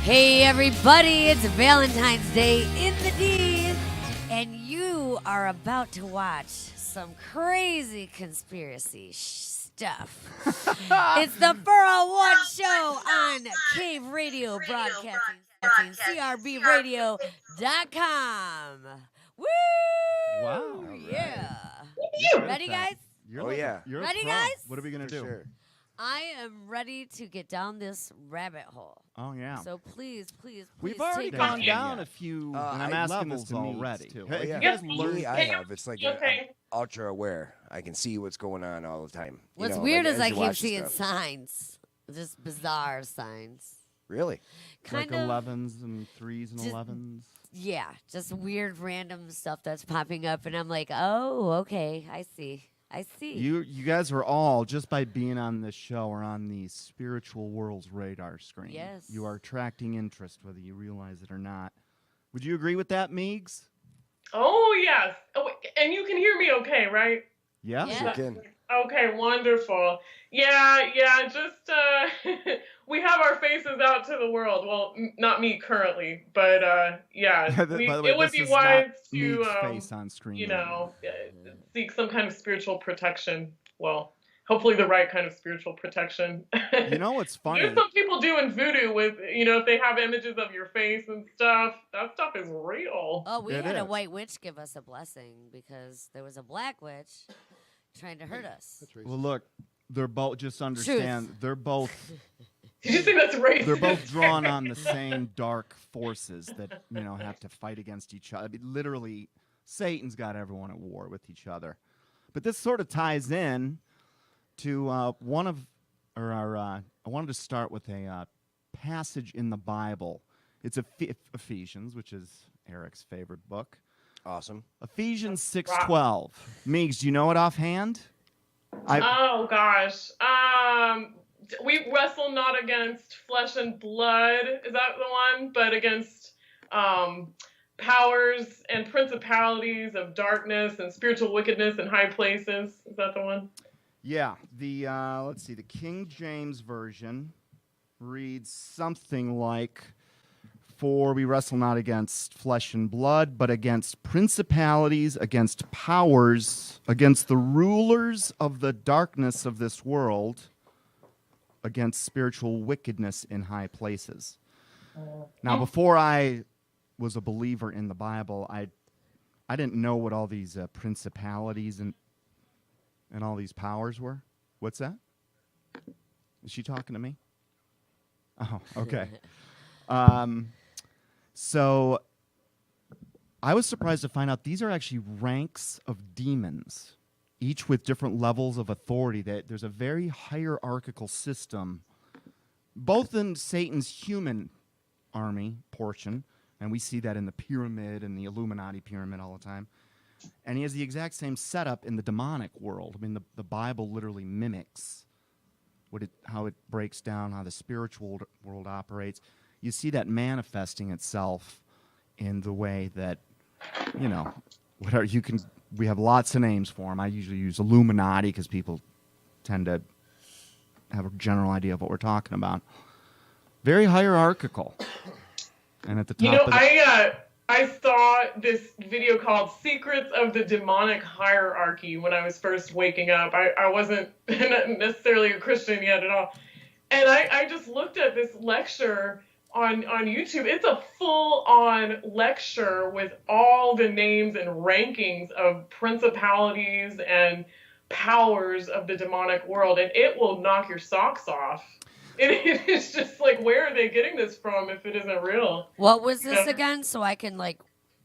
Hey everybody, it's Valentine's Day in the D, and you are about to watch some crazy conspiracy stuff. It's the 401 show on Cave Radio Broadcasting, CRBradio.com. Woo! Wow. Yeah. Ready, guys? You're Ready, a pro. guys? What are we gonna do? Sure. I am ready to get down this rabbit hole. Oh yeah. So please We've already take gone it. down a few and I'm asking this levels to already. too. Oh, Have yeah. you guys Usually learned? I have. It's like Okay. I'm ultra aware. I can see what's going on all the time. What's You know, weird like, is as I you keep watch seeing stuff. signs, just bizarre signs. Really? Kind Like of, 11s and 3s and Just- 11s. yeah, just weird random stuff that's popping up, and I'm like, oh, okay, I see. You guys are all, just by being on this show, are on the spiritual world's radar screen. Yes. You are attracting interest, whether you realize it or not. Would you agree with that, Meigs? Oh, yes. Oh, and you can hear me okay, right? Yeah. Yeah. Sure can. Okay, wonderful. Yeah, just, we have our faces out to the world. Well, not me currently, but, yeah. By the way, it would this be is wise not to, Meigs' face on screen. you right know, seek some kind of spiritual protection. Well, hopefully the right kind of spiritual protection. now. You know what's funny? There's some people doing voodoo with, if they have images of your face and stuff. That stuff is real. Oh, we It had a is. white witch give us a blessing because there was a black witch trying to hurt us. Well, look, they're both. Just understand, they're both. Did you think that's racist? They're both drawn on the same dark forces that have to fight against each other. I mean, literally, Satan's got everyone at war with each other. But this sort of ties in to I wanted to start with a passage in the Bible. It's Ephesians, which is Eric's favorite book. Awesome. Ephesians 6:12. Meigs, do you know it offhand? Oh gosh. We wrestle not against flesh and blood. Is that the one? But against powers and principalities of darkness and spiritual wickedness in high places. Is that the one? Yeah, the let's see, the King James version reads something like, "For we wrestle not against flesh and blood, but against principalities, against powers, against the rulers of the darkness of this world, against spiritual wickedness in high places." Now, before I was a believer in the Bible, I didn't know what all these principalities and all these powers were. What's that? Is she talking to me? Oh, okay. So I was surprised to find out these are actually ranks of demons, each with different levels of authority. That there's a very hierarchical system, both in Satan's human army portion, and we see that in the pyramid and the Illuminati pyramid all the time. And he has the exact same setup in the demonic world. I mean, the Bible literally mimics how it breaks down, how the spiritual world operates. You see that manifesting itself in the way that, we have lots of names for them. I usually use Illuminati because people tend to have a general idea of what we're talking about. Very hierarchical. And at the top of I saw this video called Secrets of the Demonic Hierarchy when I was first waking up. I wasn't necessarily a Christian yet at all. And I just looked at this lecture on YouTube. It's a full-on lecture with all the names and rankings of principalities and powers of the demonic world, and it will knock your socks off. It is just like, where are they getting this from if it isn't real? What was this again? So I can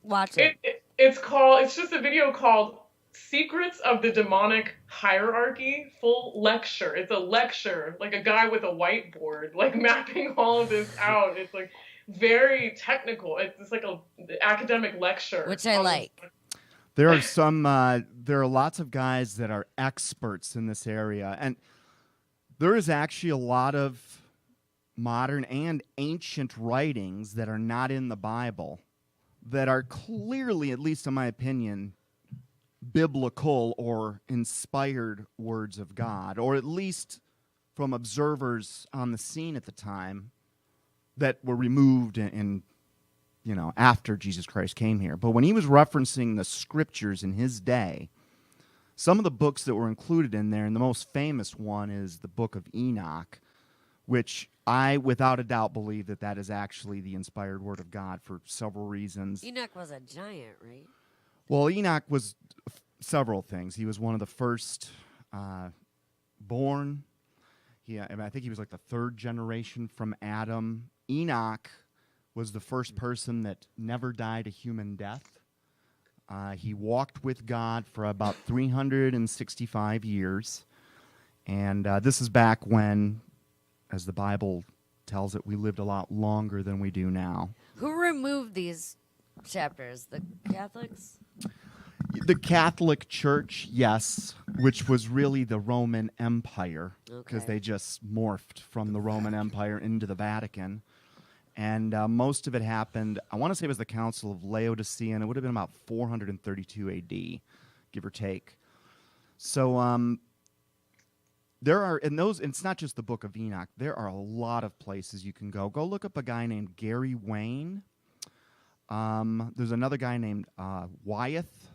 watch it. It's just a video called Secrets of the Demonic Hierarchy, full lecture. It's a lecture, like a guy with a whiteboard, like mapping all of this out. It's like very technical. It's like a academic lecture. Which I like. There are lots of guys that are experts in this area, and there is actually a lot of modern and ancient writings that are not in the Bible that are clearly, at least in my opinion, biblical or inspired words of God, or at least from observers on the scene at the time, that were removed in after Jesus Christ came here. But when he was referencing the scriptures in his day, some of the books that were included in there, and the most famous one is the book of Enoch, which I, without a doubt, believe that is actually the inspired word of God for several reasons. Enoch was a giant, right? Well, Enoch was several things. He was one of the first born. I think he was like the third generation from Adam. Enoch was the first person that never died a human death. He walked with God for about 365 years. And this is back when, as the Bible tells it, we lived a lot longer than we do now. Who removed these chapters? The Catholics? The Catholic Church, yes, which was really the Roman Empire, because Okay. they just morphed from the Roman Empire into the Vatican. And most of it happened, I want to say it was the Council of Laodicea, and it would have been about 432 AD, give or take. So there are, in those, and it's not just the Book of Enoch, there are a lot of places you can go. Go look up a guy named Gary Wayne. There's another guy named Wyeth,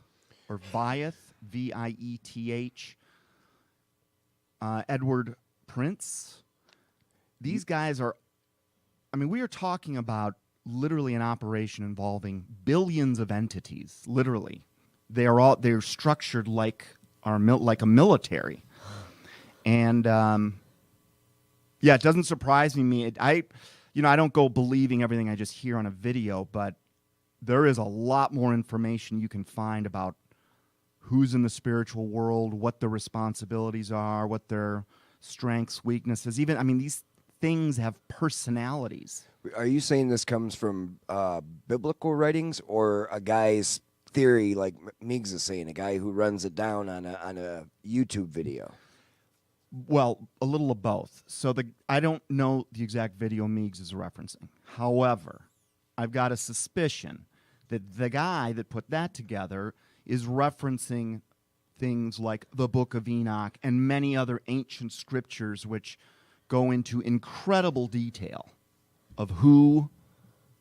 or Vieth, Vieth. Edward Prince. These guys are, we are talking about literally an operation involving billions of entities, literally. They're structured like a military. And it doesn't surprise me. I don't go believing everything I just hear on a video, but there is a lot more information you can find about who's in the spiritual world, what their responsibilities are, what their strengths, weaknesses. Even, these things have personalities. Are you saying this comes from biblical writings or a guy's theory, like Meigs is saying, a guy who runs it down on a YouTube video? Well, a little of both. So I don't know the exact video Meigs is referencing. However, I've got a suspicion that the guy that put that together is referencing things like the Book of Enoch and many other ancient scriptures which go into incredible detail of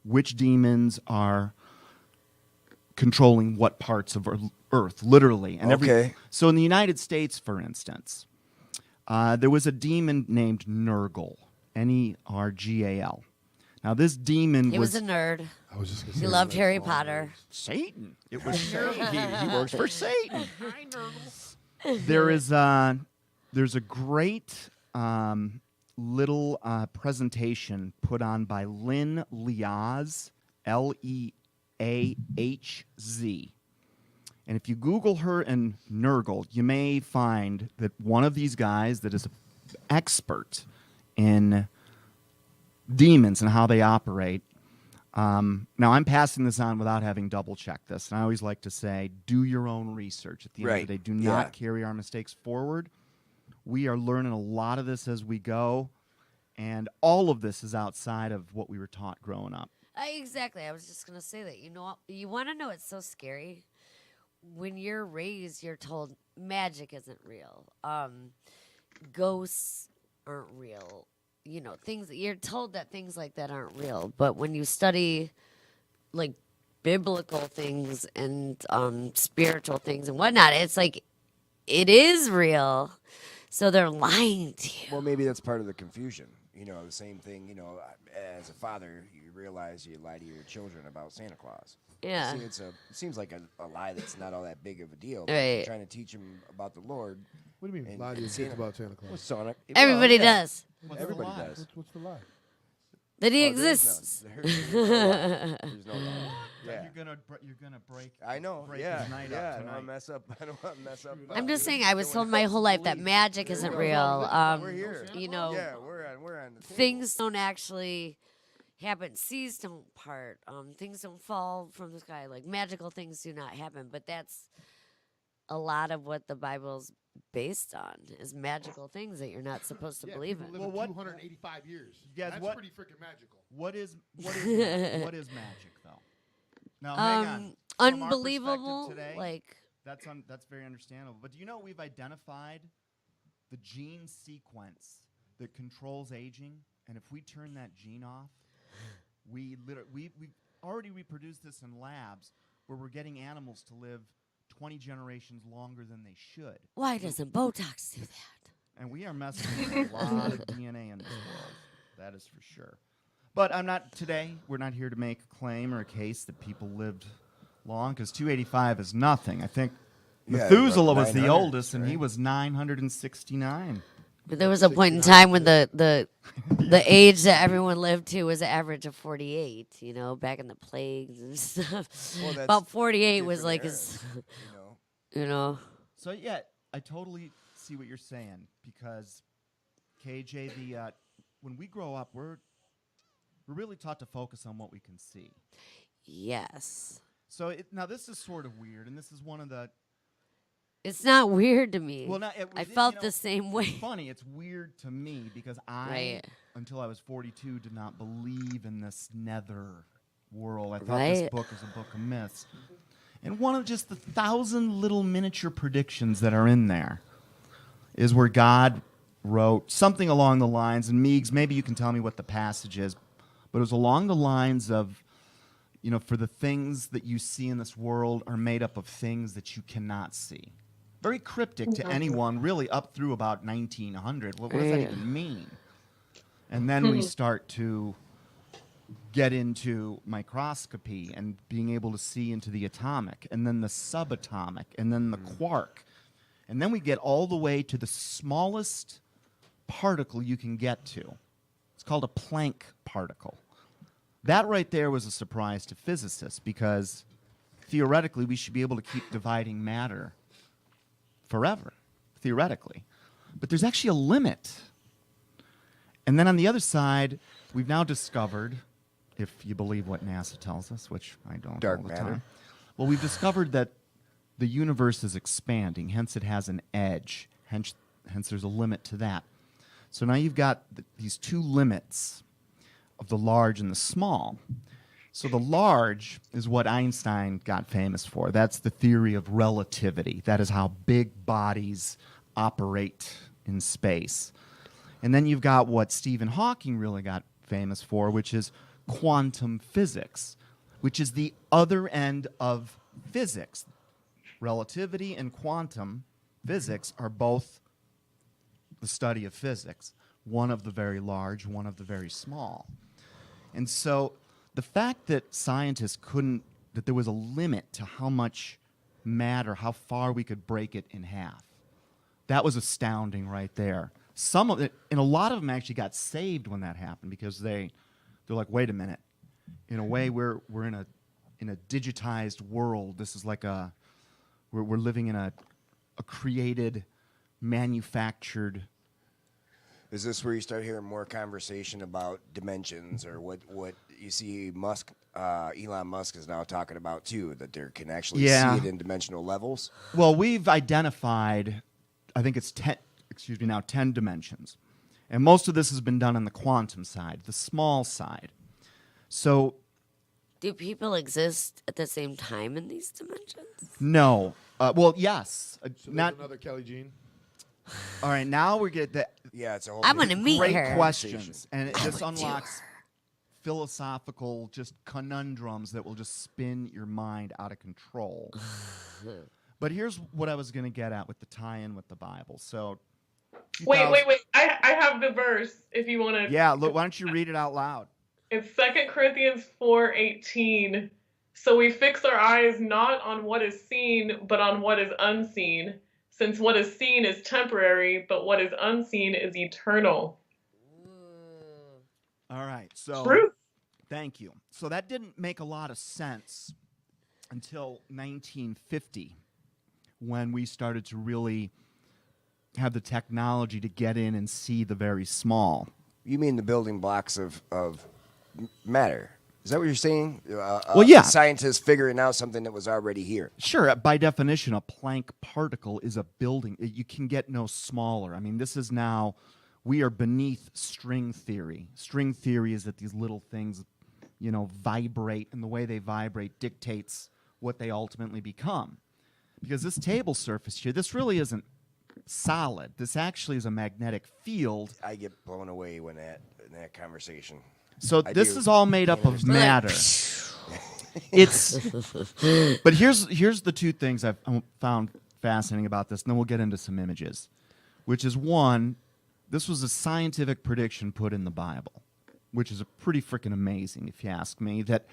which demons are controlling what parts of Earth, literally. And so in the United States, for instance, there was a demon named Nurgle, Nergal. Now, this demon He was a nerd. I was just gonna say He loved like Harry all Potter. Satan. It was Satan. He works for Satan. There's a great little presentation put on by Lynn Leahz, Leahz. And if you Google her and Nurgle, you may find that one of these guys that is an expert in demons and how they operate. Now, I'm passing this on without having double-checked this. And I always like to say, do your own research. At the end of the day, do not carry our mistakes forward. We are learning a lot of this as we go. And all of this is outside of what we were taught growing up. Exactly. I was just going to say that. You want to know it's so scary? When you're raised, you're told magic isn't real. Ghosts aren't real. Things you're told that things like that aren't real. But when you study like biblical things and spiritual things and whatnot, it's like it is real. So they're lying to you. Well, maybe that's part of the confusion. The same thing, as a father, you realize you lie to your children about Santa Claus. Yeah. See, it seems like a lie that's not all that big of a deal. Right. You're trying to teach them about the Lord. What do you mean? Lie to your kids about Santa Claus? Well, Sonic. Everybody does. Everybody does. What's the lie? That he Oh, there's exists. none. There's no lie. There's no lie. Yeah. You're gonna break. I know. Break Yeah. his night Yeah. up I don't tonight. want to mess up. I don't want to mess up. I'm just saying, I was told my whole life that magic isn't real. We're here. Yeah, we're on the table. Things don't actually happen. Seas don't part. Things don't fall from the sky. Like magical things do not happen. But that's a lot of what the Bible's based on is magical things that you're not supposed to believe in. Well, 285 years. Yes, That's what- pretty freaking magical. What is magic though? Now, hang on. From our Unbelievable. perspective today, Like that's very understandable. But do you know we've identified the gene sequence that controls aging, and if we turn that gene off, we've already reproduced this in labs where we're getting animals to live 20 generations longer than they should. Why doesn't Botox do that? And we are messing with a lot of DNA in this world. That is for sure. But we're not here to make a claim or a case that people lived long, because 285 is nothing. I think Methuselah was the oldest, and he was 969. But there was a point in time when the age that everyone lived to was an average of 48, back in the plagues and stuff. Well, that's about 48 was different like era, his, you know. So, yeah, I totally see what you're saying, because, KJ, when we grow up, we're really taught to focus on what we can see. Yes. So, now this is sort of weird, and this is one of the... It's not weird to me. Well, I felt the same way. It's funny. It's weird to me because until I was 42, did not believe in this nether world. I thought this book was a book of myths. And one of just the 1,000 little miniature predictions that are in there is where God wrote something along the lines, and Meigs, maybe you can tell me what the passage is, but it was along the lines of, for the things that you see in this world are made up of things that you cannot see. Very cryptic to anyone, really, up through about 1900. What does that even mean? And then we start to get into microscopy and being able to see into the atomic, and then the subatomic, and then the quark. And then we get all the way to the smallest particle you can get to. It's called a Planck particle. That right there was a surprise to physicists, because theoretically we should be able to keep dividing matter forever, theoretically. But there's actually a limit. And then on the other side, we've now discovered, if you believe what NASA tells us, which I don't Dark all the matter. time, well, we've discovered that the universe is expanding, hence it has an edge, hence there's a limit to that. So now you've got these two limits of the large and the small. So the large is what Einstein got famous for. That's the theory of relativity. That is how big bodies operate in space. And then you've got what Stephen Hawking really got famous for, which is quantum physics, which is the other end of physics. Relativity and quantum physics are both the study of physics, one of the very large, one of the very small. And so the fact that scientists that there was a limit to how much matter, how far we could break it in half, that was astounding right there. Some of it, and a lot of them actually got saved when that happened, because they're like, wait a minute, in a way we're in a digitized world. This is like we're living in a created, manufactured. Is this where you start hearing more conversation about dimensions, or what you see Elon Musk is now talking about too, that there can actually see it in dimensional levels? Well, we've identified, I think it's 10 dimensions. And most of this has been done on the quantum side, the small side. So, Do people exist at the same time in these dimensions? no. Well, yes. So Not there's another Kelly Jean. all right. Now we get the Yeah, it's a whole I'm going to meet great her. questions, and it I just would do unlocks philosophical just conundrums that will just spin your mind out of control. But here's what I was going to get at with the tie-in with the Bible. So, Wait. I have the verse if you want to. Yeah, look. Why don't you read it out loud? It's 2 Corinthians 4:18. So we fix our eyes not on what is seen, but on what is unseen. Since what is seen is temporary, but what is unseen is eternal. All right. So, Truth. thank you. So that didn't make a lot of sense until 1950, when we started to really have the technology to get in and see the very small. You mean the building blocks of matter? Is that what you're saying? Well, yeah. Scientists figuring out something that was already here. Sure, by definition, a Planck particle is a building. You can get no smaller. I mean, this is now, we are beneath string theory. String theory is that these little things, vibrate, and the way they vibrate dictates what they ultimately become. Because this table surface here, this really isn't solid. This actually is a magnetic field. I get blown away in that conversation. So I this do. is all made up of We're like, matter. It's, but here's the two things I've found fascinating about this, and then we'll get into some images, which is one, this was a scientific prediction put in the Bible, which is a pretty freaking amazing, if you ask me. That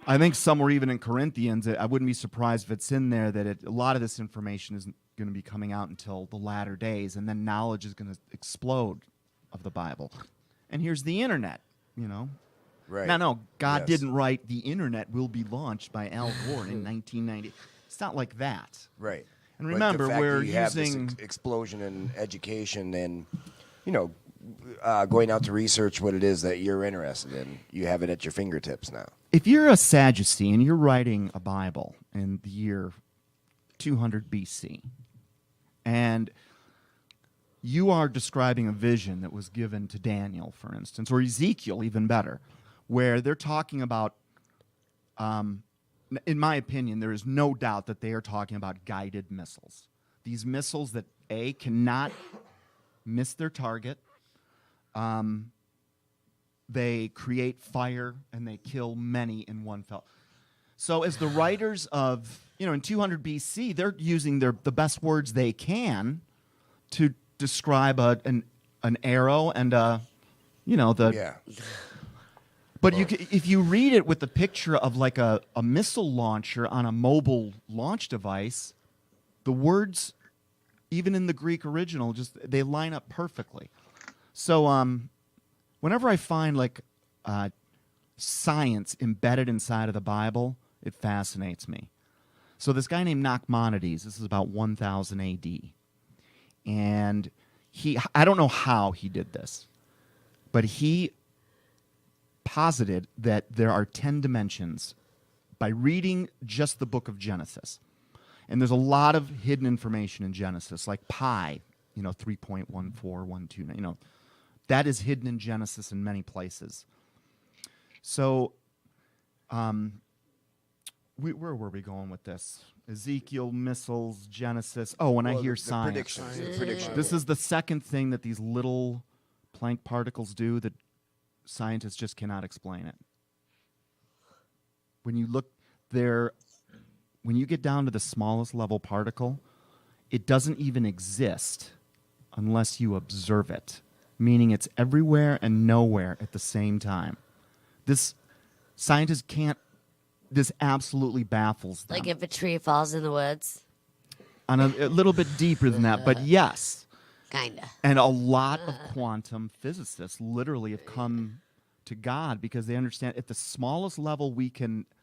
I think somewhere even in Corinthians, I wouldn't be surprised if it's in there that a lot of this information isn't going to be coming out until the latter days, and then knowledge is going to explode of the Bible. And here's the internet, you know. Right. No, God Yes. didn't write the internet will be launched by Al Gore in 1990. It's not like that. Right. And But remember, the fact we're that you have using this explosion in education and, you know, going out to research what it is that you're interested in. You have it at your fingertips now. If you're a Sadducee and you're writing a Bible in the year 200 BC, and you are describing a vision that was given to Daniel, for instance, or Ezekiel, even better, where they're talking about, in my opinion, there is no doubt that they are talking about guided missiles. These missiles that, A, cannot miss their target, they create fire, and they kill many in one fell. So as the writers of, in 200 BC, they're using the best words they can to describe an arrow and Yeah. But if you read it with the picture of like a missile launcher on a mobile launch device, the words, even in the Greek original, they line up perfectly. So whenever I find like science embedded inside of the Bible, it fascinates me. So this guy named Nachmanides, this is about 1000 AD. And I don't know how he did this, but he posited that there are 10 dimensions by reading just the book of Genesis. And there's a lot of hidden information in Genesis, like pi, 3.14129, that is hidden in Genesis in many places. So, where were we going with this? Ezekiel, missiles, Genesis. Oh, when I hear science. Predictions. This is the second thing that these little Planck particles do that scientists just cannot explain it. When you look there, when you get down to the smallest level particle, it doesn't even exist unless you observe it, meaning it's everywhere and nowhere at the same time. Scientists can't, this absolutely baffles them. Like if a tree falls in the woods? On a little bit deeper than that, but yes. Kinda. And a lot of quantum physicists literally have come to God because they understand at the smallest level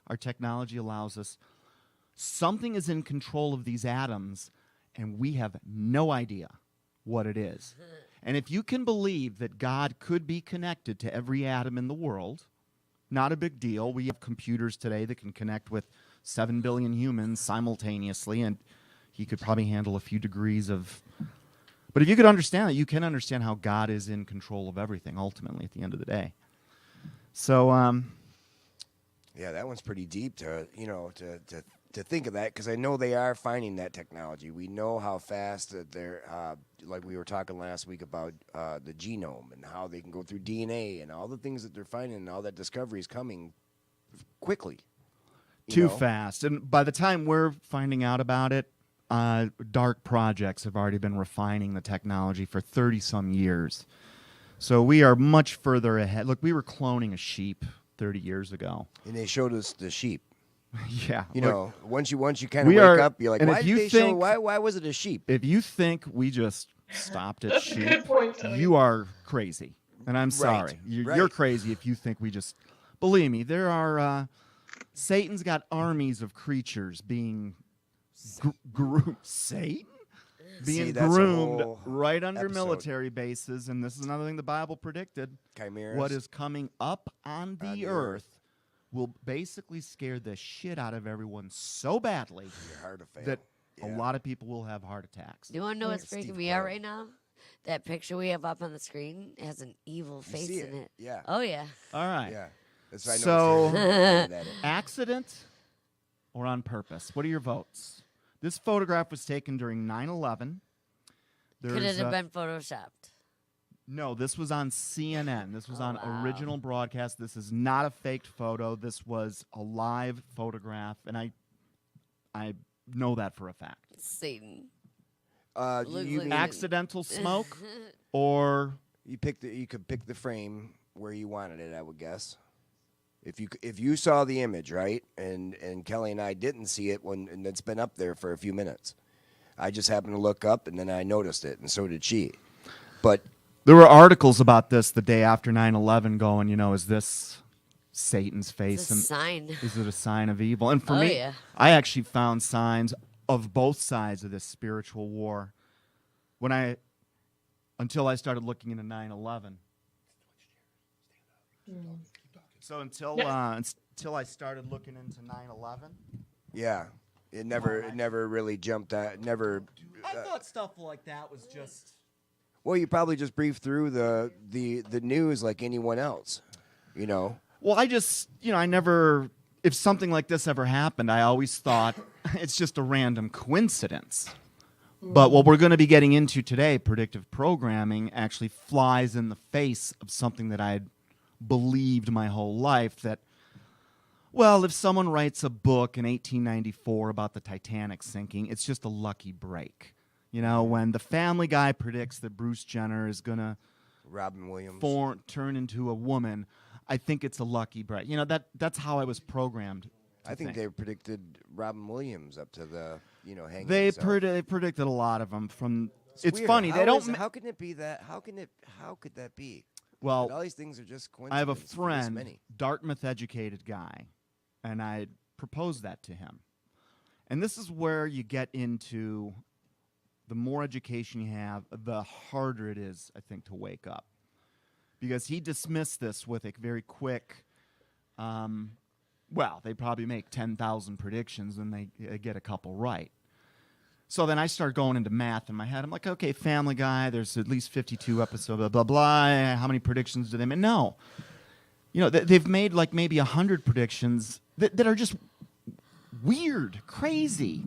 our technology allows us, something is in control of these atoms and we have no idea what it is. And if you can believe that God could be connected to every atom in the world, not a big deal. We have computers today that can connect with 7 billion humans simultaneously, and he could probably handle a few degrees of... But if you could understand that, you can understand how God is in control of everything, ultimately, at the end of the day. So, Yeah, that one's pretty deep to think of that, because I know they are finding that technology. We know how fast that they're, like we were talking last week about the genome and how they can go through DNA and all the things that they're finding, and all that discovery is coming quickly. Too fast. And by the time we're finding out about it, dark projects have already been refining the technology for 30-some years. So we are much further ahead. Look, we were cloning a sheep 30 years ago. And they showed us the sheep. Yeah. Once you kind of wake up, you're like, and why if did you they think, show? Why was it a sheep? If you think we just stopped at That's a sheep, good point, Tony. you are crazy. And I'm sorry. You're right. crazy if you think we just... Believe me, there are... Satan's got armies of creatures being groomed. Satan? Being that's a groomed whole right under episode. military bases. And this is another thing the Bible predicted. Chimeras. What is coming up on the earth will basically scare the shit out of everyone so badly You're hard to fail. that a lot of people will have heart attacks. You want to know what's freaking Steve me out Carell. right now? That picture we have up on the screen has an evil You face see in it. Yeah. Oh, yeah. All right. Yeah. That's why I know So- it's very good. Accident or on purpose? What are your votes? This photograph was taken during 9/11. Could it have been photoshopped? No, this was on CNN. This was on wow. original broadcast. This is not a faked photo. This was a live photograph, and I know that for a fact. Satan. You Looks mean like Accidental smoke, or you could pick the frame where you wanted it, I would guess. If you saw the image, right, and Kelly and I didn't see it and it's been up there for a few minutes. I just happened to look up and then I noticed it, and so did she. But there were articles about this the day after 9/11 going, is this Satan's face? It's a sign. Is it a sign of evil? And for Oh, me, yeah. I actually found signs of both sides of this spiritual war until I started looking into 9/11. So until I started looking into 9/11, yeah, it never really jumped out. I thought stuff like that was just. Well, you probably just briefed through the news like anyone else, Well, I never. If something like this ever happened, I always thought it's just a random coincidence. But what we're going to be getting into today, predictive programming, actually flies in the face of something that I'd believed my whole life, that, well, if someone writes a book in 1894 about the Titanic sinking, it's just a lucky break. When the Family Guy predicts that Bruce Jenner is going to Robin Williams turn into a woman, I think it's a lucky break. That's how I was programmed. I think they predicted Robin Williams up to the hanging. They himself. predicted a lot of them. It's weird. funny. How can it be that? How could that be? Well, But all these things are just coincidences. I have a for this friend, many. Dartmouth-educated guy, and I proposed that to him. And this is where you get into the more education you have, the harder it is, I think, to wake up. Because he dismissed this with a very quick, they probably make 10,000 predictions and they get a couple right. So then I start going into math in my head. I'm like, okay, Family Guy, there's at least 52 episodes, blah, blah, blah. How many predictions do they make? No. They've made like maybe 100 predictions that are just weird, crazy.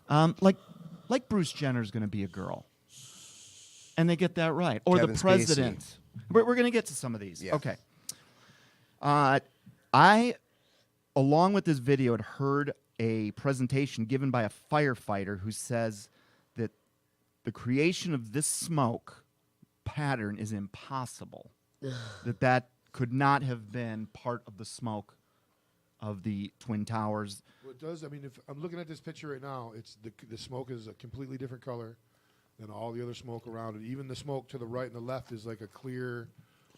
Like Bruce Jenner's going to be a girl. And they get that right. Or Kevin the president. Spacey. We're going to get to some of these. Yeah. Okay. I, along with this video, had heard a presentation given by a firefighter who says that the creation of this smoke pattern is impossible. that could not have been part of the smoke of the Twin Towers. Well, it does. I mean, if I'm looking at this picture right now, it's the smoke is a completely different color than all the other smoke around it. Even the smoke to the right and the left is like a clear,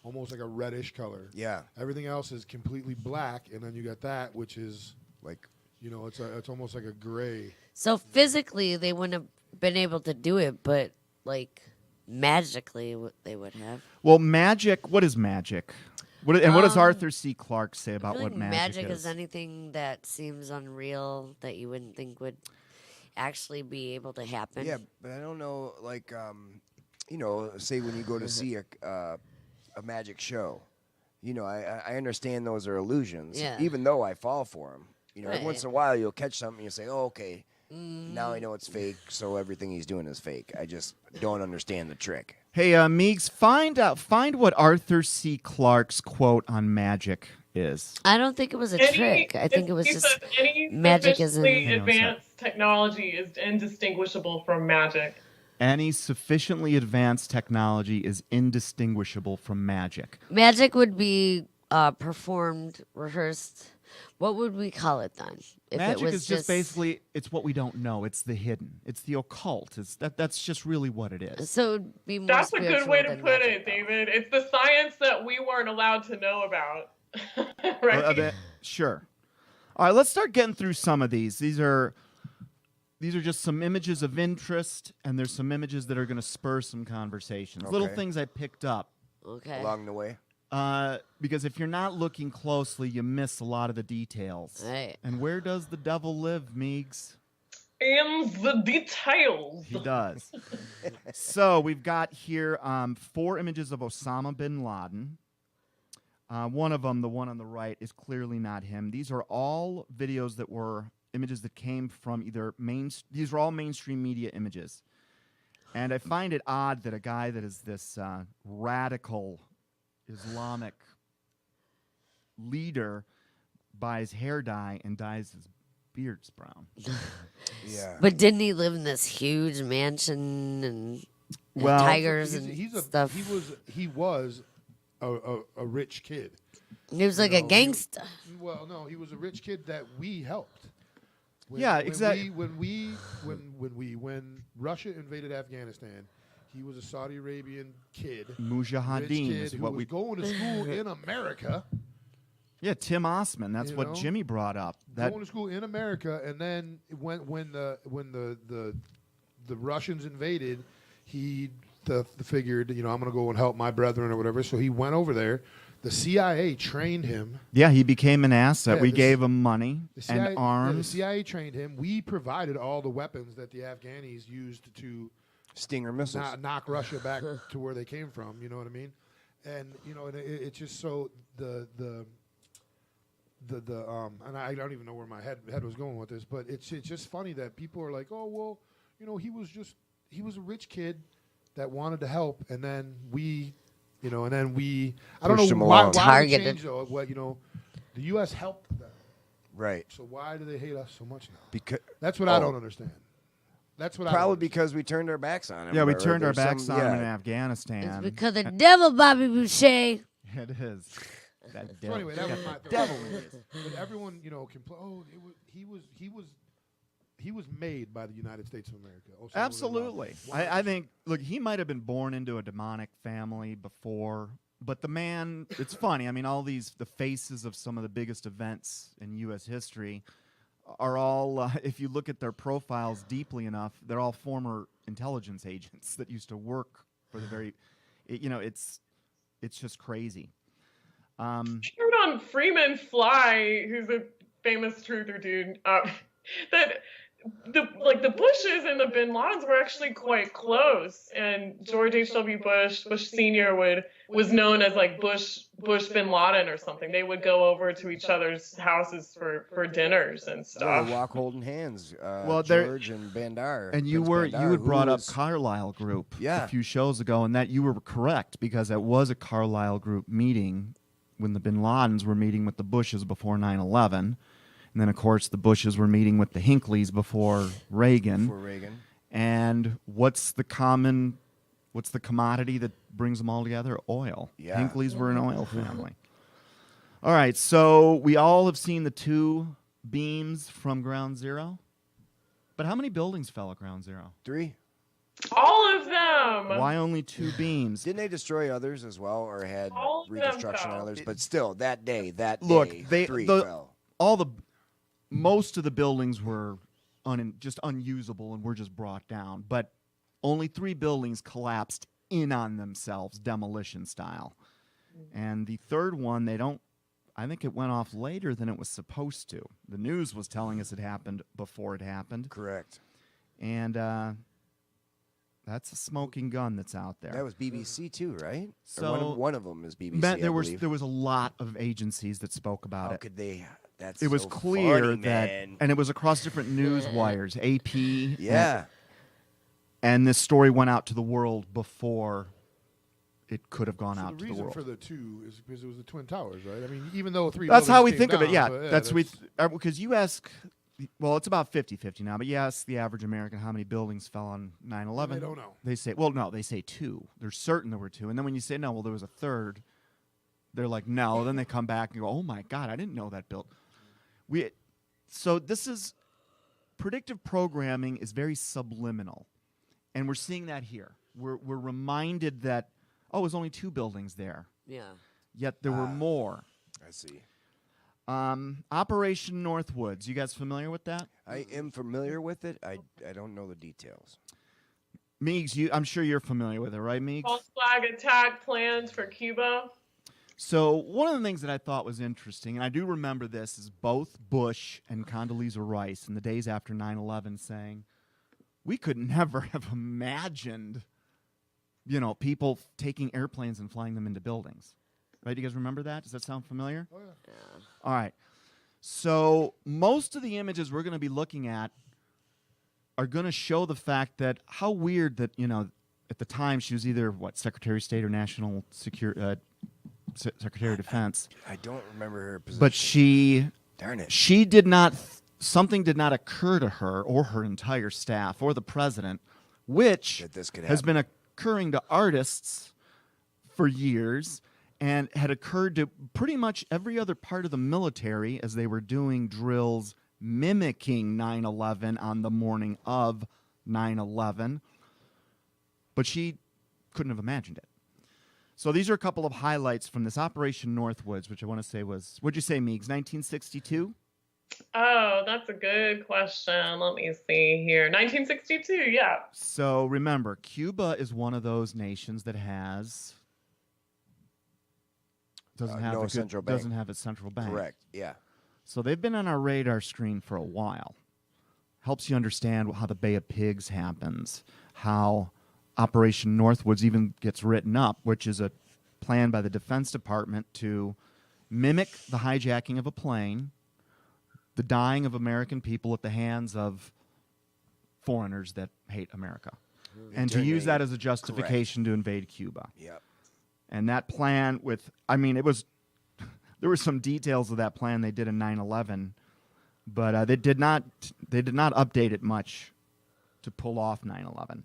almost like a reddish color. Yeah. Everything else is completely black, and then you got that, which is Like, it's almost like a gray. So physically, they wouldn't have been able to do it, but like magically, they would have. Well, magic, what is magic? What does Arthur C. Clarke say I about feel what like magic is anything that seems unreal that you wouldn't think would actually be able to happen. yeah, but I don't know, like, say when you go to see a magic show, I understand those are illusions, Yeah. even though I fall for them. Every Right. once in a while you'll catch something and you say, oh, okay, now I know it's fake, so everything he's doing is fake. I just don't understand the trick. Hey, Meeks, find what Arthur C. Clarke's quote on magic is. I don't think it was a trick. I think it was he just said any magic isn't. sufficiently advanced technology is indistinguishable from magic. Any sufficiently advanced technology is indistinguishable from magic. Magic would be performed, rehearsed. What would we call it then? If Magic it was is just basically, it's what we don't know. It's the hidden. It's the occult. That's just really what it is. So it'd be more That's a good spiritual way to than put magic, it, though. David. It's the science that we weren't allowed to know about. Right? Sure. All right, let's start getting through some of these. These are just some images of interest, and there's some images that are going to spur some conversations. Little Okay. things I picked up. Okay. Along the way. Because if you're not looking closely, you miss a lot of the details. Right. And where does the devil live, Meegs? In the details. He does. So we've got here 4 images of Osama bin Laden. One of them, the one on the right, is clearly not him. These are all videos images that came from these are all mainstream media images. And I find it odd that a guy that is this radical Islamic leader buys hair dye and dyes his beard's brown. Yeah. But didn't he live in this huge mansion and Well, tigers He's and a, stuff? He was a rich kid. He was like a know, gangster. Well, no, he was a rich kid that we helped. Yeah, exactly. When Russia invaded Afghanistan, he was a Saudi Arabian kid, Mujahideen rich kid is who what was we. going to school in America. Yeah, Tim Osman. That's You what know? Jimmy brought up. That Going to school in America, and then when the Russians invaded, he figured, I'm going to go and help my brethren or whatever. So he went over there. The CIA trained him. yeah, he became an asset. Yeah, We the gave him money The CIA, and arms. the CIA trained him. We provided all the weapons that the Afghanis used to Stinger missiles. knock Russia back to where they came from. You know what I mean? And it's just so the and I don't even know where my head was going with this, but it's just funny that people are like, oh well, he was a rich kid that wanted to help, and then we. I don't Pushed know him why along. it Targeted. changed though. What the U.S. helped them, Right. so why do they hate us so much now? Because That's what I don't understand. That's what probably I don't because we turned our backs on him. Yeah, we or turned our there's backs some- on him yeah. in It's Afghanistan. because the devil, Bobby Boucher. It is. That So devil. anyway, that was my devil. But everyone, complain. Oh, he was made by the United States of America. Osama bin Laden. Absolutely. Why? I think, look, he might have been born into a demonic family before, but the man, it's funny. I mean, the faces of some of the biggest events in U.S. history are all, if you look at their profiles deeply enough, they're all former intelligence agents that used to work for the very, it's just crazy. I heard on Freeman Fly, who's a famous truther dude, that the Bushes and the Bin Ladens were actually quite close, and George H.W. Bush Sr. was known as like Bush Bin Laden or something. They would go over to each other's houses for dinners and Yeah, stuff. they walk holding hands. Well, there- George and Bandar. And you Prince Bandar, had who brought up was- Carlisle Group Yeah. a few shows ago, and that you were correct because it was a Carlisle Group meeting when the Bin Ladens were meeting with the Bushes before 9/11, and then of course the Bushes were meeting with the Hinckleys before Reagan. for Reagan. And what's the commodity that brings them all together? Oil. Yeah. Hinkleys were an oil family. All right, so we all have seen the two beams from Ground Zero. But how many buildings fell at Ground Zero? 3. All of them. Why only two beams? Didn't they destroy others as well, or had All of them reconstruction on fell. others? But still, that day, Look, 3 the- fell. Most of the buildings were just unusable and were just brought down. But only 3 buildings collapsed in on themselves, demolition style. And the third one, I think it went off later than it was supposed to. The news was telling us it happened before it happened. Correct. And that's a smoking gun that's out there. That was BBC too, right? So- Or one of them is BBC. Matt, there I was believe. a lot of agencies that spoke about How it. could they? That's It was so clear funny, that, man. and it was across different news wires, AP. Yeah. And this story went out to the world before it could have gone So out the to the reason world. for the 2 is because it was the Twin Towers, right? I mean, even though 3 That's how we buildings think came of it. down, Yeah, but because you ask, well, it's about 50-50 now, but you ask the average American how many buildings fell on 9/11. They don't know. They say, well, no, they say 2. They're certain there were 2. And then when you say, no, well, there was a third, they're like, no. Then they come back and go, oh, my God, I didn't know that built. So this is, predictive programming is very subliminal. And we're seeing that here. We're reminded that, oh, it was only 2 buildings there. Yeah. Yet there were more. I see. Operation Northwoods. You guys familiar with that? I am familiar with it. I don't know the details. Meeks, I'm sure you're familiar with it, right, Meeks? False flag attack planned for Cuba. So one of the things that I thought was interesting, and I do remember this, is both Bush and Condoleezza Rice in the days after 9/11 saying, we could never have imagined, people taking airplanes and flying them into buildings. Right? Do you guys remember that? Does that sound familiar? Oh, yeah. All right. So most of the images we're going to be looking at are going to show the fact that how weird that, at the time she was either, Secretary of State or National Secretary of Defense. I don't remember her position. But darn it. She did not, something did not occur to her or her entire staff or the president, which That this could has happen. been occurring to artists for years and had occurred to pretty much every other part of the military as they were doing drills mimicking 9/11 on the morning of 9/11. But she couldn't have imagined it. So these are a couple of highlights from this Operation Northwoods, which I want to say was, what'd you say, Meegs, 1962? Oh, that's a good question. Let me see here. 1962, yeah. So remember, Cuba is one of those nations that doesn't have no central bank. doesn't have a central bank. Correct. Yeah. So they've been on our radar screen for a while. Helps you understand how the Bay of Pigs happens, how Operation Northwoods even gets written up, which is a plan by the Defense Department to mimic the hijacking of a plane, the dying of American people at the hands of foreigners that hate America, and to use that as a justification to invade Cuba. Yep. And that plan there were some details of that plan they did in 9/11, but they did not update it much to pull off 9/11.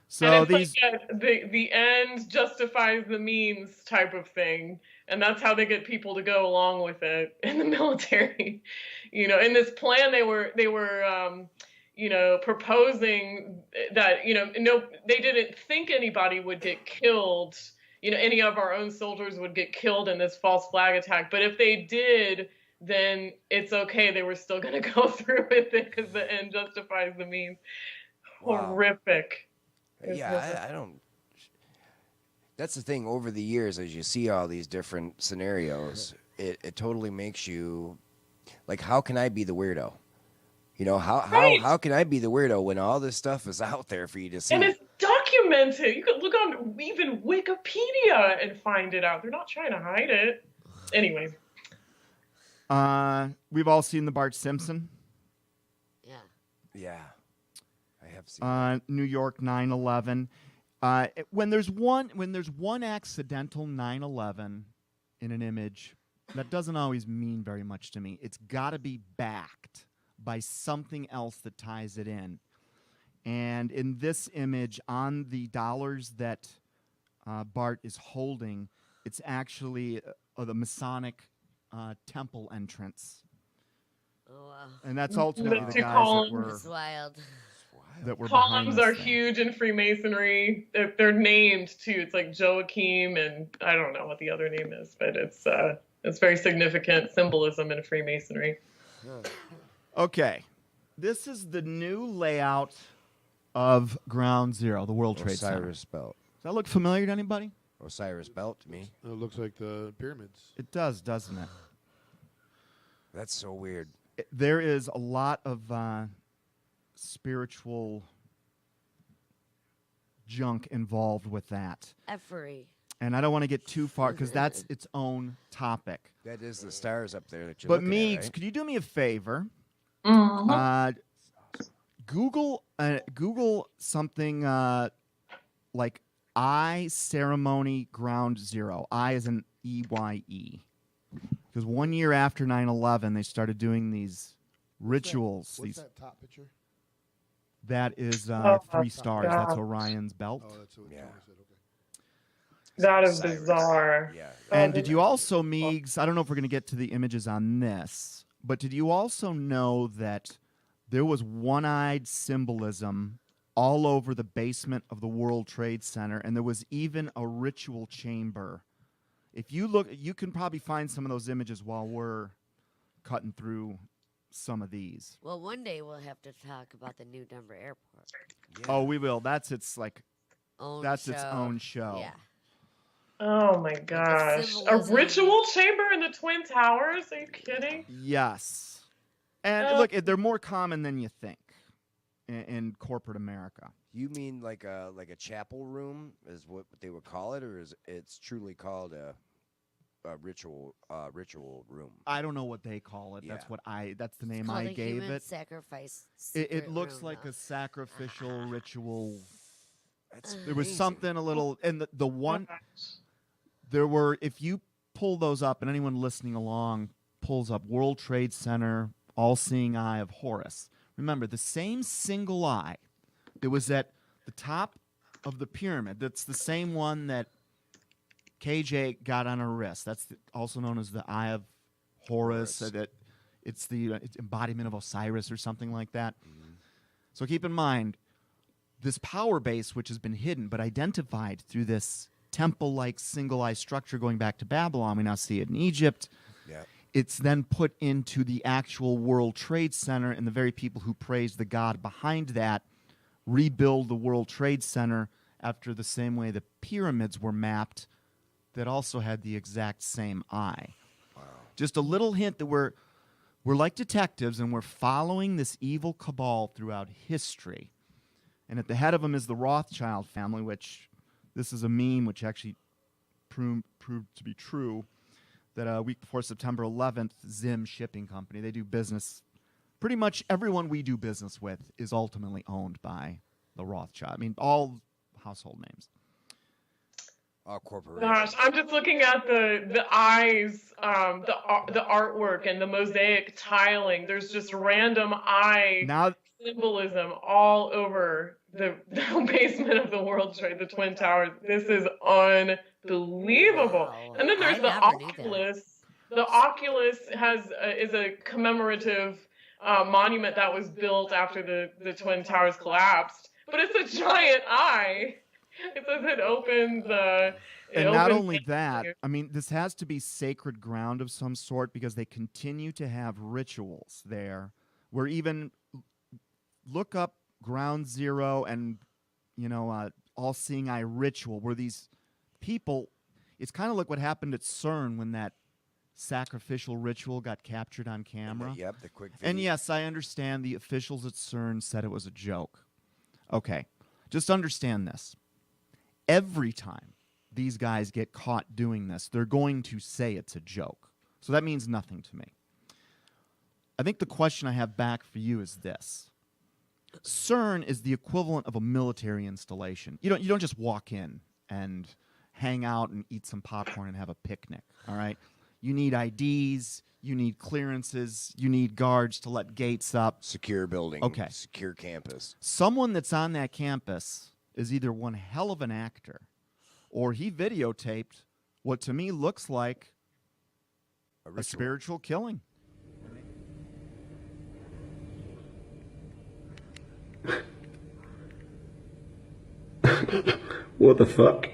So and it's the end justifies the means type of thing, and that's how they get people to go along with it in the military. In this plan they were proposing that they didn't think anybody would get killed. Any of our own soldiers would get killed in this false flag attack. But if they did, then it's okay. They were still going to go through with it because the end justifies the means. Wow. Horrific. Yeah, I don't. That's the thing. Over the years, as you see all these different scenarios, it totally makes you like, how can I be the weirdo? How can I be the weirdo when all this stuff is out there for you to see? And it's documented. You could look on even Wikipedia and find it out. They're not trying to hide it. Anyway. We've all seen the Bart Simpson. Yeah. Yeah, I have seen. New York 9/11. When there's one accidental 9/11 in an image, that doesn't always mean very much to me. It's got to be backed by something else that ties it in. And in this image, on the dollars that Bart is holding, it's actually the Masonic temple entrance. Oh, wow. And that's ultimately the Two guys columns. It's wild. that were Columns behind are this thing. huge in Freemasonry. They're named too. It's like Joachim, and I don't know what the other name is, but it's very significant symbolism in Freemasonry. Okay, this is the new layout of Ground Zero, the World Trade Center. Osiris Belt. Does that look familiar to anybody? Osiris Belt to me. It looks like the pyramids. It does, doesn't it? That's so weird. There is a lot of spiritual junk involved with that. Effery. And I don't want to get too far because that's its own topic. That is the stars up there that you're But looking Meegs, at, right? could you do me a favor? Mm-hmm. Google something like I ceremony ground zero. I is an EYE. Because 1 year after 9/11, they started doing these rituals. What's that top picture? That is Oh, 3 stars. That's gosh. Orion's belt. Oh, that's what Yeah. Tony said. Okay. That is Osiris. bizarre. Yeah. And did you also, Meegs, I don't know if we're going to get to the images on this, but did you also know that there was one-eyed symbolism all over the basement of the World Trade Center, and there was even a ritual chamber? If you look, you can probably find some of those images while we're cutting through some of these. Well, one day we'll have to talk about the new Denver airport. Yeah. Oh, we will. That's its Its own show. Yeah. Oh my gosh. A symbolism. ritual chamber in the Twin Towers? Are you kidding? Yes. And Oh. look, they're more common than you think in corporate America. You mean like a chapel room is what they would call it, or is it's truly called a ritual room. I don't know what they call it. Yeah. That's the name It's called I a gave human it. sacrifice. It secret looks room, like though. a sacrificial ritual. That's There was amazing. something a little, and the one Gosh. there were. If you pull those up, and anyone listening along pulls up World Trade Center, all-seeing eye of Horus. Remember, the same single eye that was at the top of the pyramid. That's the same one that KJ got on her wrist. That's also known as the Eye of Horus. Horus. That it's the embodiment of Osiris or something like that. So keep in mind, this power base, which has been hidden but identified through this temple-like single-eye structure going back to Babylon, we now see it in Egypt. Yeah. It's then put into the actual World Trade Center, and the very people who praise the god behind that rebuild the World Trade Center after the same way the pyramids were mapped that also had the exact same eye. Wow. Just a little hint that we're like detectives, and we're following this evil cabal throughout history. And at the head of them is the Rothschild family, which this is a meme which actually proved to be true, that a week before September 11th, Zim Shipping Company, they do business. Pretty much everyone we do business with is ultimately owned by the Rothschild. I mean, all household names. All corporations. Gosh, I'm just looking at the eyes, the artwork and the mosaic tiling. There's just random eye Now, symbolism all over the basement of the World Trade, the Twin Towers. This is unbelievable. Wow. And then there's I the never knew that. Oculus. The Oculus is a commemorative monument that was built after the Twin Towers collapsed. But it's a giant eye. It says it opens. and not only that, I mean, this has to be sacred ground of some sort because they continue to have rituals there. Where even look up Ground Zero and all-seeing eye ritual, where these people, it's kind of like what happened at CERN when that sacrificial ritual got captured on camera. Yep, the quick And video. yes, I understand the officials at CERN said it was a joke. Okay, just understand this. Every time these guys get caught doing this, they're going to say it's a joke. So that means nothing to me. I think the question I have back for you is this. CERN is the equivalent of a military installation. You don't just walk in and hang out and eat some popcorn and have a picnic, all right? You need IDs, you need clearances, you need guards to let gates up. Secure building. Okay. Secure campus. Someone that's on that campus is either one hell of an actor or he videotaped what to me looks like A a ritual. spiritual killing. What the fuck?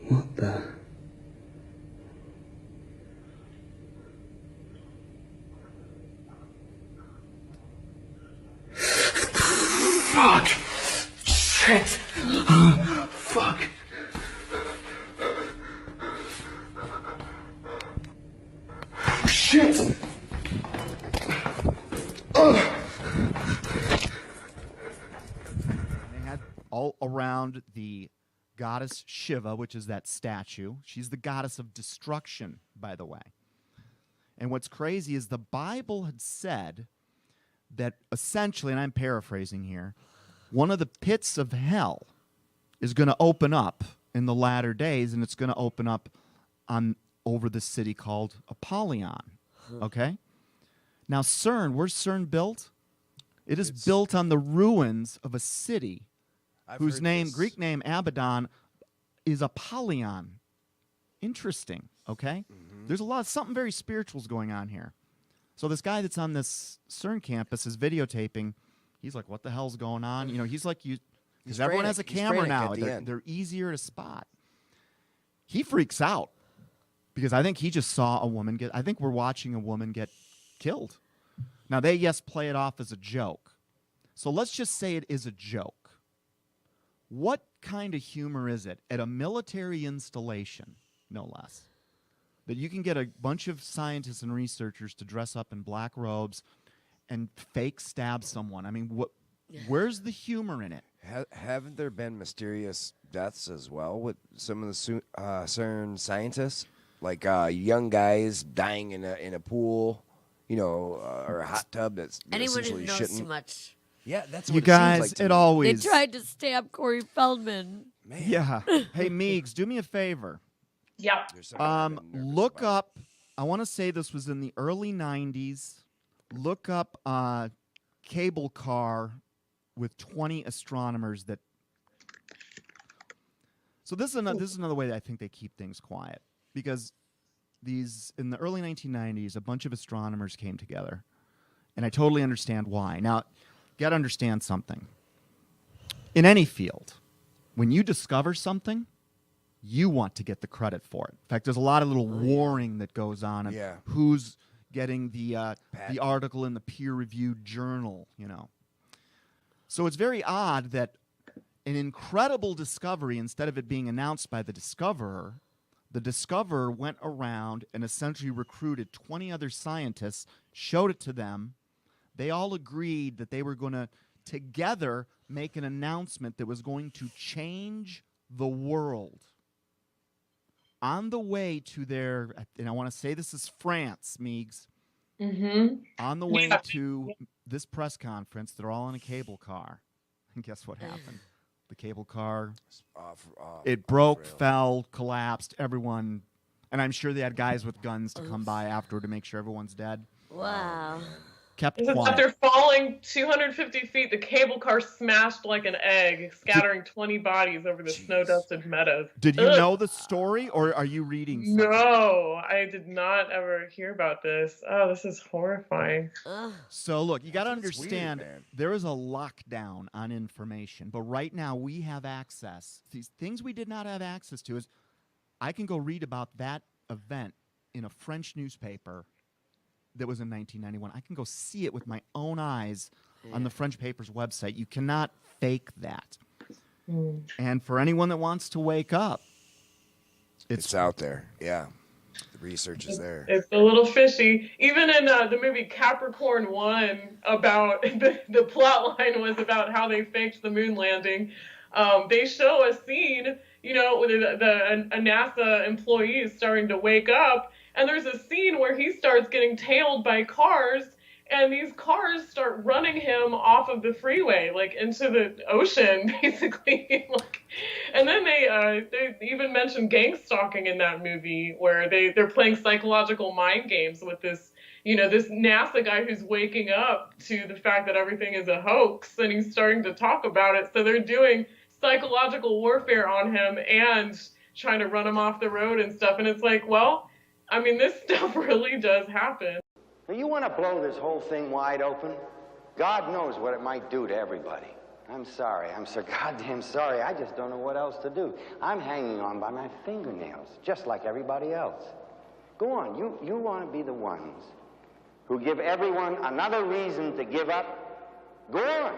What the? Fuck! Shit! Fuck! Shit! They had all around the goddess Shiva, which is that statue. She's the goddess of destruction, by the way. And what's crazy is the Bible had said that essentially, and I'm paraphrasing here, one of the pits of hell is going to open up in the latter days, and it's going to open up on over the city called Apollyon. Okay? Now, CERN, where's CERN built? It is built on the ruins of a city whose heard name, this. Greek name Abaddon, is Apollyon. Interesting, okay? There's something very spiritual's going on here. So this guy that's on this CERN campus is videotaping. He's like, what the hell's going on? You know, he's like, because everyone has a camera now. They're easier to spot. He freaks out because I think he just saw a woman I think we're watching a woman get killed. Now, they, yes, play it off as a joke. So let's just say it is a joke. What kind of humor is it at a military installation, no less, that you can get a bunch of scientists and researchers to dress up in black robes and fake stab someone? I mean, where's the humor in it? Haven't there been mysterious deaths as well with some of the CERN scientists? Like young guys dying in a pool, you know, or a hot tub that's Anyone who essentially knows shitting. too much. Yeah, that's what You it guys, seems like to it me. always. They tried to stab Corey Feldman. Man, Yeah. Hey, Meegs, do me a favor. Yeah. there's something I've been nervous Look about. up, I want to say this was in the early 90s. Look up cable car with 20 astronomers that. So this is another way that I think they keep things quiet, because in the early 1990s, a bunch of astronomers came together, and I totally understand why. Now, you got to understand something. In any field, when you discover something, you want to get the credit for it. In fact, there's a lot of little warring that goes on of Yeah. who's getting the article in the peer-reviewed journal, you know. So it's very odd that an incredible discovery, instead of it being announced by the discoverer, the discoverer went around and essentially recruited 20 other scientists, showed it to them. They all agreed that they were going to together make an announcement that was going to change the world. On the way to their, and I want to say this is France, Meegs. Mm-hmm. On the way Yeah. to this press conference, they're all in a cable car. And guess what happened? The cable car, it broke, rail. fell, collapsed, everyone. And I'm sure they had guys with guns to come by afterward to make sure everyone's dead. Wow. Kept Is it that quiet. they're falling 250 feet? The cable car smashed like an egg, scattering 20 bodies over the snow-dusted meadows. Did you Ugh. know the story, or are you reading something? No, I did not ever hear about this. Oh, this is horrifying. Ugh. So look, you got to That's weird, understand, man. there is a lockdown on information, but right now we have access. These things we did not have access to is, I can go read about that event in a French newspaper that was in 1991. I can go see it with my own eyes on the French paper's website. You cannot fake that. And for anyone that wants to wake up, It's out there. Yeah, the research is there. It's a little fishy. Even in the movie Capricorn 1, about the plot line was about how they faked the moon landing. They show a scene, you know, with a NASA employee is starting to wake up, and there's a scene where he starts getting tailed by cars, and these cars start running him off of the freeway, like into the ocean, basically. And then they even mentioned gang stalking in that movie, where they're playing psychological mind games with this, you know, this NASA guy who's waking up to the fact that everything is a hoax, and he's starting to talk about it. So they're doing psychological warfare on him and trying to run him off the road and stuff. And it's like, well, I mean, this stuff really does happen. Now, you want to blow this whole thing wide open? God knows what it might do to everybody. I'm sorry. I'm so goddamn sorry. I just don't know what else to do. I'm hanging on by my fingernails, just like everybody else. Go on. You want to be the ones who give everyone another reason to give up? Go on.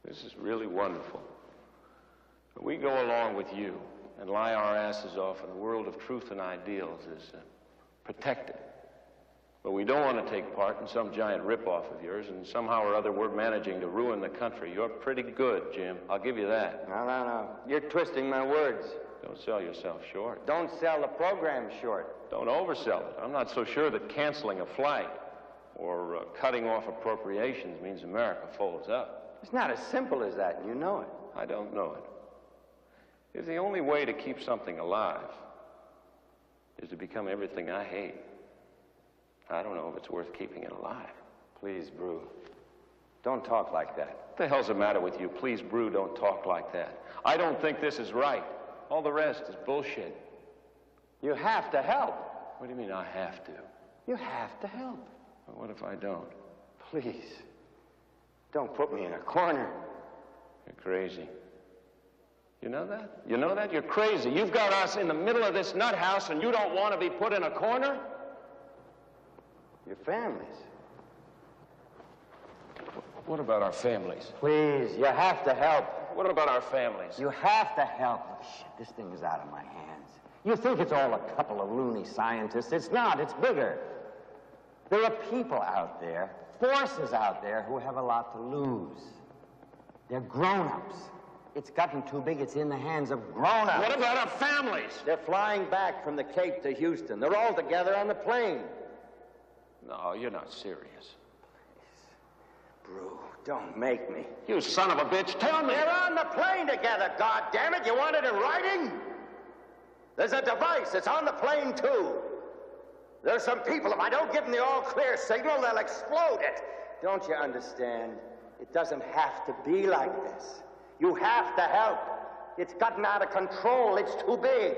This is really wonderful. But we go along with you and lie our asses off in the world of truth and ideals as protected. But we don't want to take part in some giant ripoff of yours, and somehow or other we're managing to ruin the country. You're pretty good, Jim. I'll give you that. No. You're twisting my words. Don't sell yourself short. Don't sell the program short. Don't oversell it. I'm not so sure that canceling a flight or cutting off appropriations means America folds up. It's not as simple as that, and you know it. I don't know it. If the only way to keep something alive is to become everything I hate, I don't know if it's worth keeping it alive. Please, Brew. Don't talk like that. What the hell's the matter with you? Please, Brew, don't talk like that. I don't think this is right. All the rest is bullshit. You have to help. What do you mean I have to? You have to help. Well, what if I don't? Please. Don't put me in a corner. You're crazy. You know that? You know that? You're crazy. You've got us in the middle of this nut house and you don't want to be put in a corner? Your families. What about our families? Please, you have to help. What about our families? You have to help. Oh, shit, this thing is out of my hands. You think it's all a couple of loony scientists. It's not. It's bigger. There are people out there, forces out there, who have a lot to lose. They're grown-ups. It's gotten too big. It's in the hands of grown-ups. What about our families? They're flying back from the Cape to Houston. They're all together on the plane. No, you're not serious. Brew, don't make me. You son of a bitch, tell me! They're on the plane together, goddammit! You want it in writing? There's a device. It's on the plane, too. There's some people, if I don't give them the all-clear signal, they'll explode it. Don't you understand? It doesn't have to be like this. You have to help. It's gotten out of control. It's too big.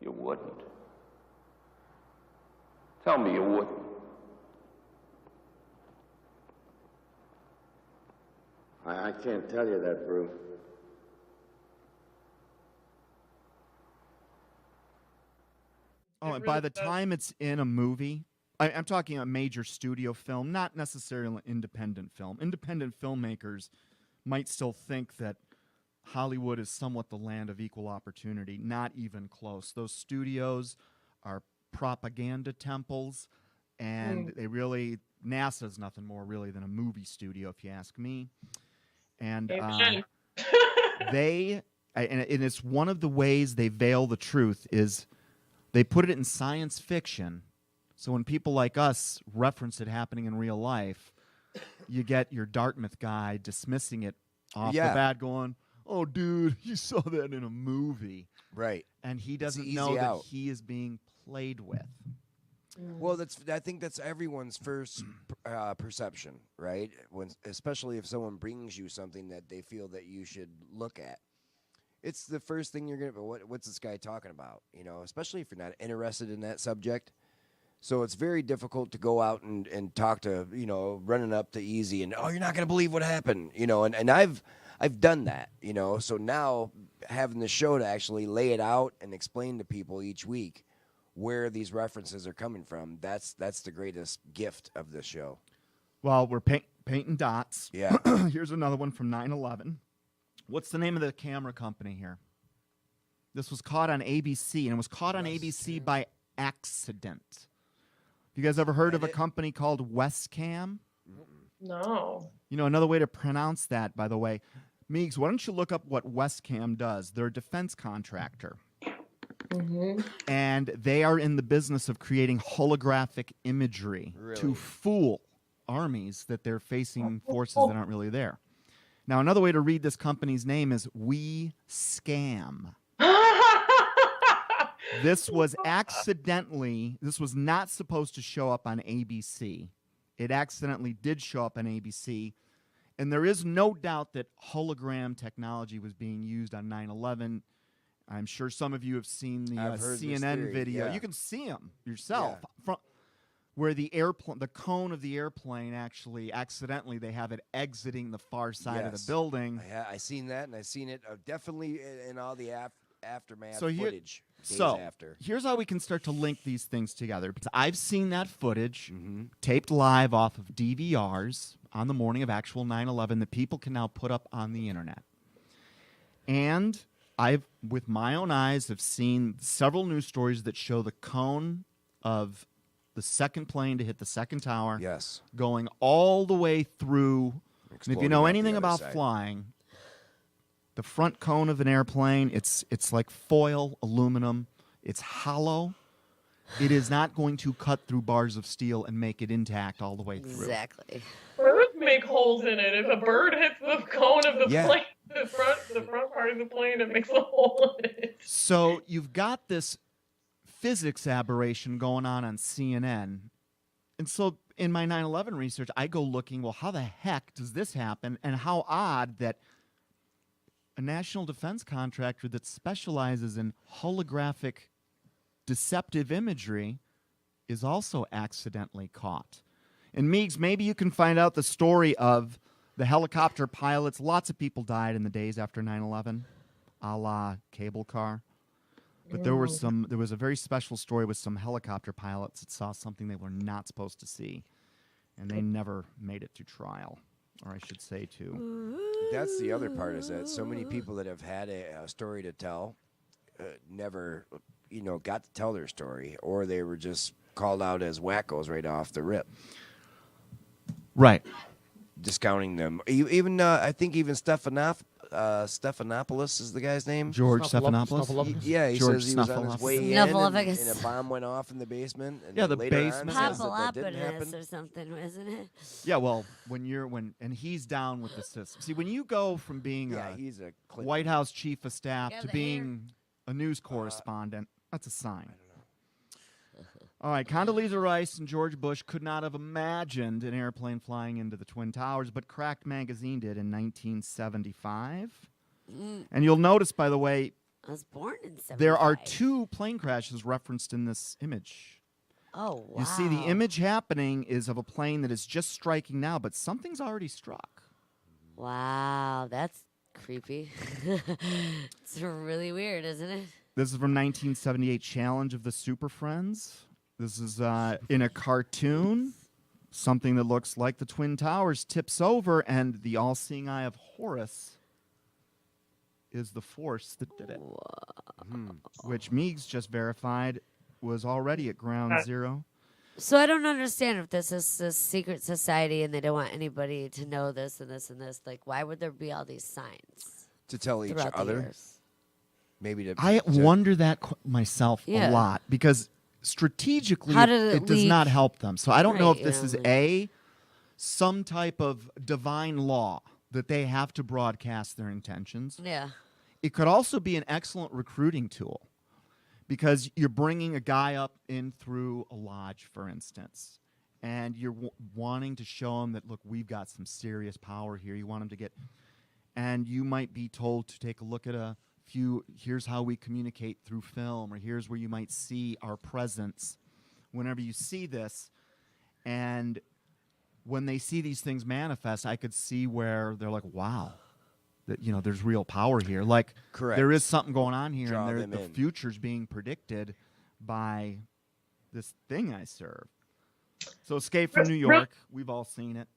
You wouldn't. Tell me you wouldn't. I can't tell you that, Brew. Oh, and by the time it's in a movie, I'm talking a major studio film, not necessarily an independent film. Independent filmmakers might still think that Hollywood is somewhat the land of equal opportunity. Not even close. Those studios are propaganda temples, and they really, NASA's nothing more really than a movie studio, if you ask me. And and it's one of the ways they veil the truth is they put it in science fiction. So when people like us reference it happening in real life, you get your Dartmouth guy dismissing it off the bat going, oh, dude, you saw that in a movie. Right. And he doesn't know that he is being played with. Well, I think that's everyone's first perception, right? Especially if someone brings you something that they feel that you should look at. It's the first thing you're going to, what's this guy talking about? You know, especially if you're not interested in that subject. So it's very difficult to go out and talk to, you know, running up to Easy and, oh, you're not going to believe what happened, you know, and I've done that, you know. So now having the show to actually lay it out and explain to people each week where these references are coming from, that's the greatest gift of this show. Well, we're painting dots. Yeah. Here's another one from 9/11. What's the name of the camera company here? This was caught on ABC, and it was caught on ABC by accident. You guys ever heard of a company called Westcam? No. You know, another way to pronounce that, by the way, Meeks, why don't you look up what Westcam does? They're a defense contractor. Mm-hmm. And they are in the business of creating holographic imagery to fool armies that they're facing forces that aren't really there. Now, another way to read this company's name is We Scam. This was not supposed to show up on ABC. It accidentally did show up on ABC. And there is no doubt that hologram technology was being used on 9/11. I'm sure some of you have seen the CNN video. Yeah. You can see them yourself. From where the cone of the airplane actually accidentally they have it exiting the far side of the building. I seen that, and I seen it definitely in all the aftermath footage. Here's how we can start to link these things together. Because I've seen that footage taped live off of DVRs on the morning of actual 9/11 that people can now put up on the internet. And I've, with my own eyes, have seen several news stories that show the cone of the second plane to hit the second tower, going all the way through. And if you know anything about flying, the front cone of an airplane, it's like foil aluminum. It's hollow. It is not going to cut through bars of steel and make it intact all the way through. Exactly. Birds make holes in it. If a bird hits the cone of the plane, the front part of the plane, it makes a hole in it. So you've got this physics aberration going on CNN, And so in my 9/11 research, I go looking, well, how the heck does this happen? And how odd that a national defense contractor that specializes in holographic deceptive imagery is also accidentally caught. And Meigs, maybe you can find out the story of the helicopter pilots. Lots of people died in the days after 9/11, a la cable car. But there was a very special story with some helicopter pilots that saw something they were not supposed to see, and they never made it to trial, or I should say to. That's the other part, is that so many people that have had a story to tell never, got to tell their story, or they were just called out as wackos right off the rip. Right. Discounting them. Even I think even Stephanopoulos is the guy's name. George Stephanopoulos? Yeah, he George says he was on his way in and a bomb went off in the basement. And yeah, the later on basement. says that didn't happen. or something, isn't it? Yeah, well, and he's down with the system. See, when you go from being he's a White House chief of staff Yeah, to the being a news correspondent, that's a sign. All right, Condoleezza Rice and George Bush could not have imagined an airplane flying into the Twin Towers, but Cracked Magazine did in 1975. And you'll notice, by the way, I was born in 75. there are 2 plane crashes referenced in this image. Oh, wow. You see, the image happening is of a plane that is just striking now, but something's already struck. Wow, that's creepy. It's really weird, isn't it? This is from 1978 Challenge of the Super Friends. This is in a cartoon. Something that looks like the Twin Towers tips over, and the all-seeing eye of Horus is the force that did it. Which Meigs just verified was already at ground zero. So I don't understand if this is a secret society and they don't want anybody to know this and this and this. Like, why would there be all these signs To tell each throughout the other. years? Maybe I wonder that myself Yeah. a lot, because strategically How did it it does leak? not help them. So I don't know Right, if this is some type of divine law that they have to broadcast their intentions. Yeah. It could also be an excellent recruiting tool, because you're bringing a guy up in through a lodge, for instance, and you're wanting to show him that, look, we've got some serious power here. You want him to get, and you might be told to take a look at a few, here's how we communicate through film, or here's where you might see our presence whenever you see this. And when they see these things manifest, I could see where they're like, wow, that, there's real power here. Like, Correct. there is something going on here, Draw and them the in. future's being predicted by this thing I serve. So Escape from New York, we've all seen it.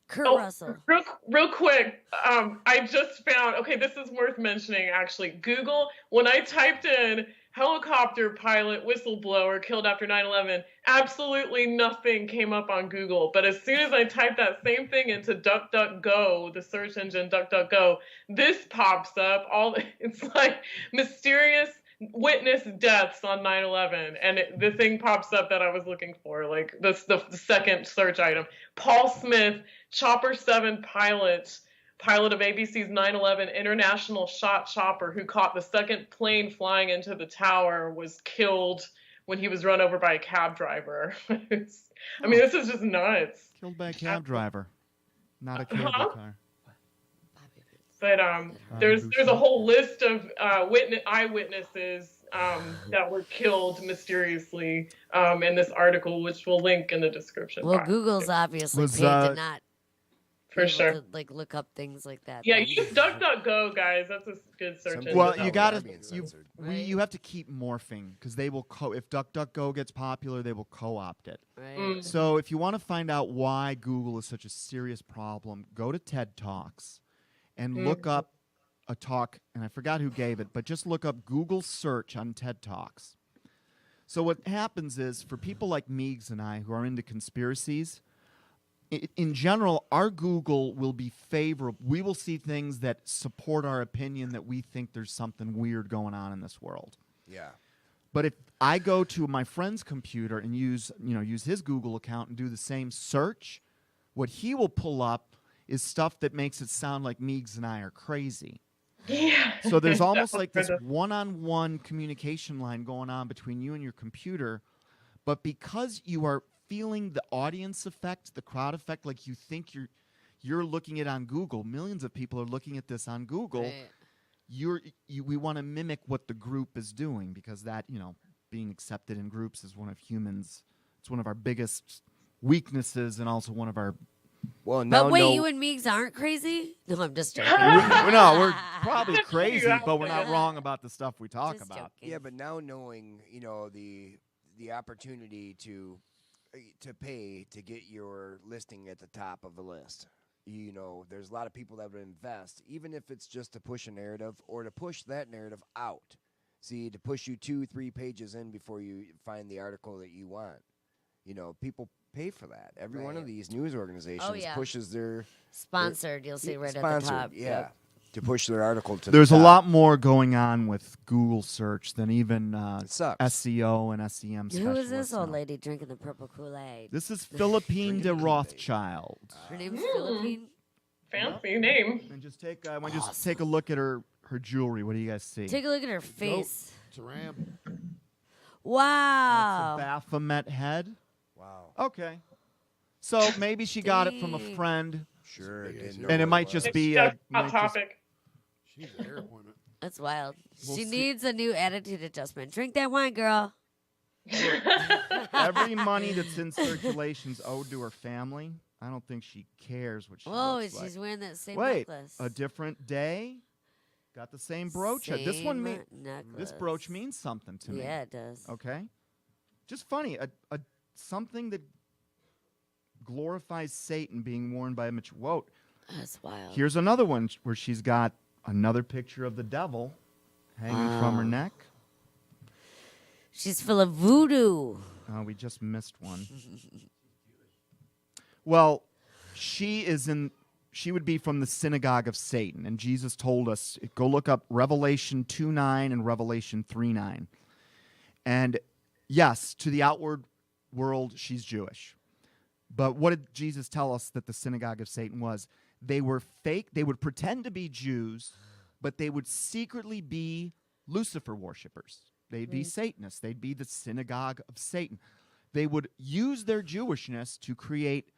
Kurt Oh, Russell. real quick, I just found, okay, this is worth mentioning actually. Google, when I typed in helicopter pilot whistleblower killed after 9/11, absolutely nothing came up on Google. But as soon as I typed that same thing into DuckDuckGo, the search engine DuckDuckGo, this pops up. It's like mysterious witness deaths on 9/11, and the thing pops up that I was looking for, like the second search item. Paul Smith, Chopper 7 pilot of ABC's 9/11 International Shot Chopper, who caught the second plane flying into the tower, was killed when he was run over by a cab driver. I mean, this is just nuts. Killed by a cab driver, not a cable car. But there's a whole list of eyewitnesses that were killed mysteriously in this article, which we'll link in the description Well, box. Google's obviously Was, paid to not For be able sure. to, like, look up things like that. Yeah, then. use DuckDuckGo, guys. That's a good search engine. Well, That you ones got are to being you censored. you have to keep morphing, because they will if DuckDuckGo gets popular, they will co-opt it. Right. So if you want to find out why Google is such a serious problem, go to TED Talks and look up a talk, and I forgot who gave it, but just look up Google search on TED Talks. So what happens is, for people like Meigs and I who are into conspiracies, in general, our Google will be favorable. We will see things that support our opinion that we think there's something weird going on in this world. Yeah. But if I go to my friend's computer and use his Google account and do the same search, what he will pull up is stuff that makes it sound like Meigs and I are crazy. Yeah. So there's almost like this one-on-one communication line going on between you and your computer, but because you are feeling the audience effect, the crowd effect, like you think you're looking at on Google. Millions of people are looking at this on Google. Right. We want to mimic what the group is doing because that, being accepted in groups is one of humans. It's one of our biggest weaknesses and also one of our. Well, now But wait, you and Meeks aren't crazy? No, I'm just joking. we're probably crazy, but we're not wrong about the stuff we talk Just about. joking. Yeah, but now knowing, the opportunity to pay to get your listing at the top of the list. There's a lot of people that would invest, even if it's just to push a narrative or to push that narrative out. See, to push you 2-3 pages in before you find the article that you want. People pay for that. Every one of these news organizations pushes their Sponsored, you'll see right at the sponsored, top. Yeah. Yep. To push their article to There's the a top. lot more going on with Google search than even It sucks. SEO and SEM specialists. Who is this old now. lady drinking the purple Kool-Aid? This is Philippine de Rothschild. Her name's Philippine? Fancy name. And just take take a look at her jewelry. What do you guys see? Take a look at her face. It's a ram. Wow. That's a Baphomet head. Wow. Okay. So maybe she got it from a Dang. friend, Sure. and it might just be a. Hot might just- topic. She needs a hair appointment. That's wild. We'll she see. needs a new attitude adjustment. Drink that wine, girl. Every money that's in circulation's owed to her family. I don't think she cares what she Oh, looks she's like. wearing that same Wait, necklace. a different day. Got the same brooch. This one Same this necklace. brooch means something to me. Yeah, it does. Okay. Just funny. A something that glorifies Satan being worn by a mature. Whoa. That's wild. Here's another one where she's got another picture of the devil hanging from her neck. She's full of voodoo. Oh, we just missed one. Well, she would be from the synagogue of Satan, and Jesus told us, go look up Revelation 2:9 and Revelation 3:9. And yes, to the outward world, she's Jewish. But what did Jesus tell us that the synagogue of Satan was? They were fake. They would pretend to be Jews, but they would secretly be Lucifer worshipers. They'd be Satanists. They'd be the synagogue of Satan. They would use their Jewishness to create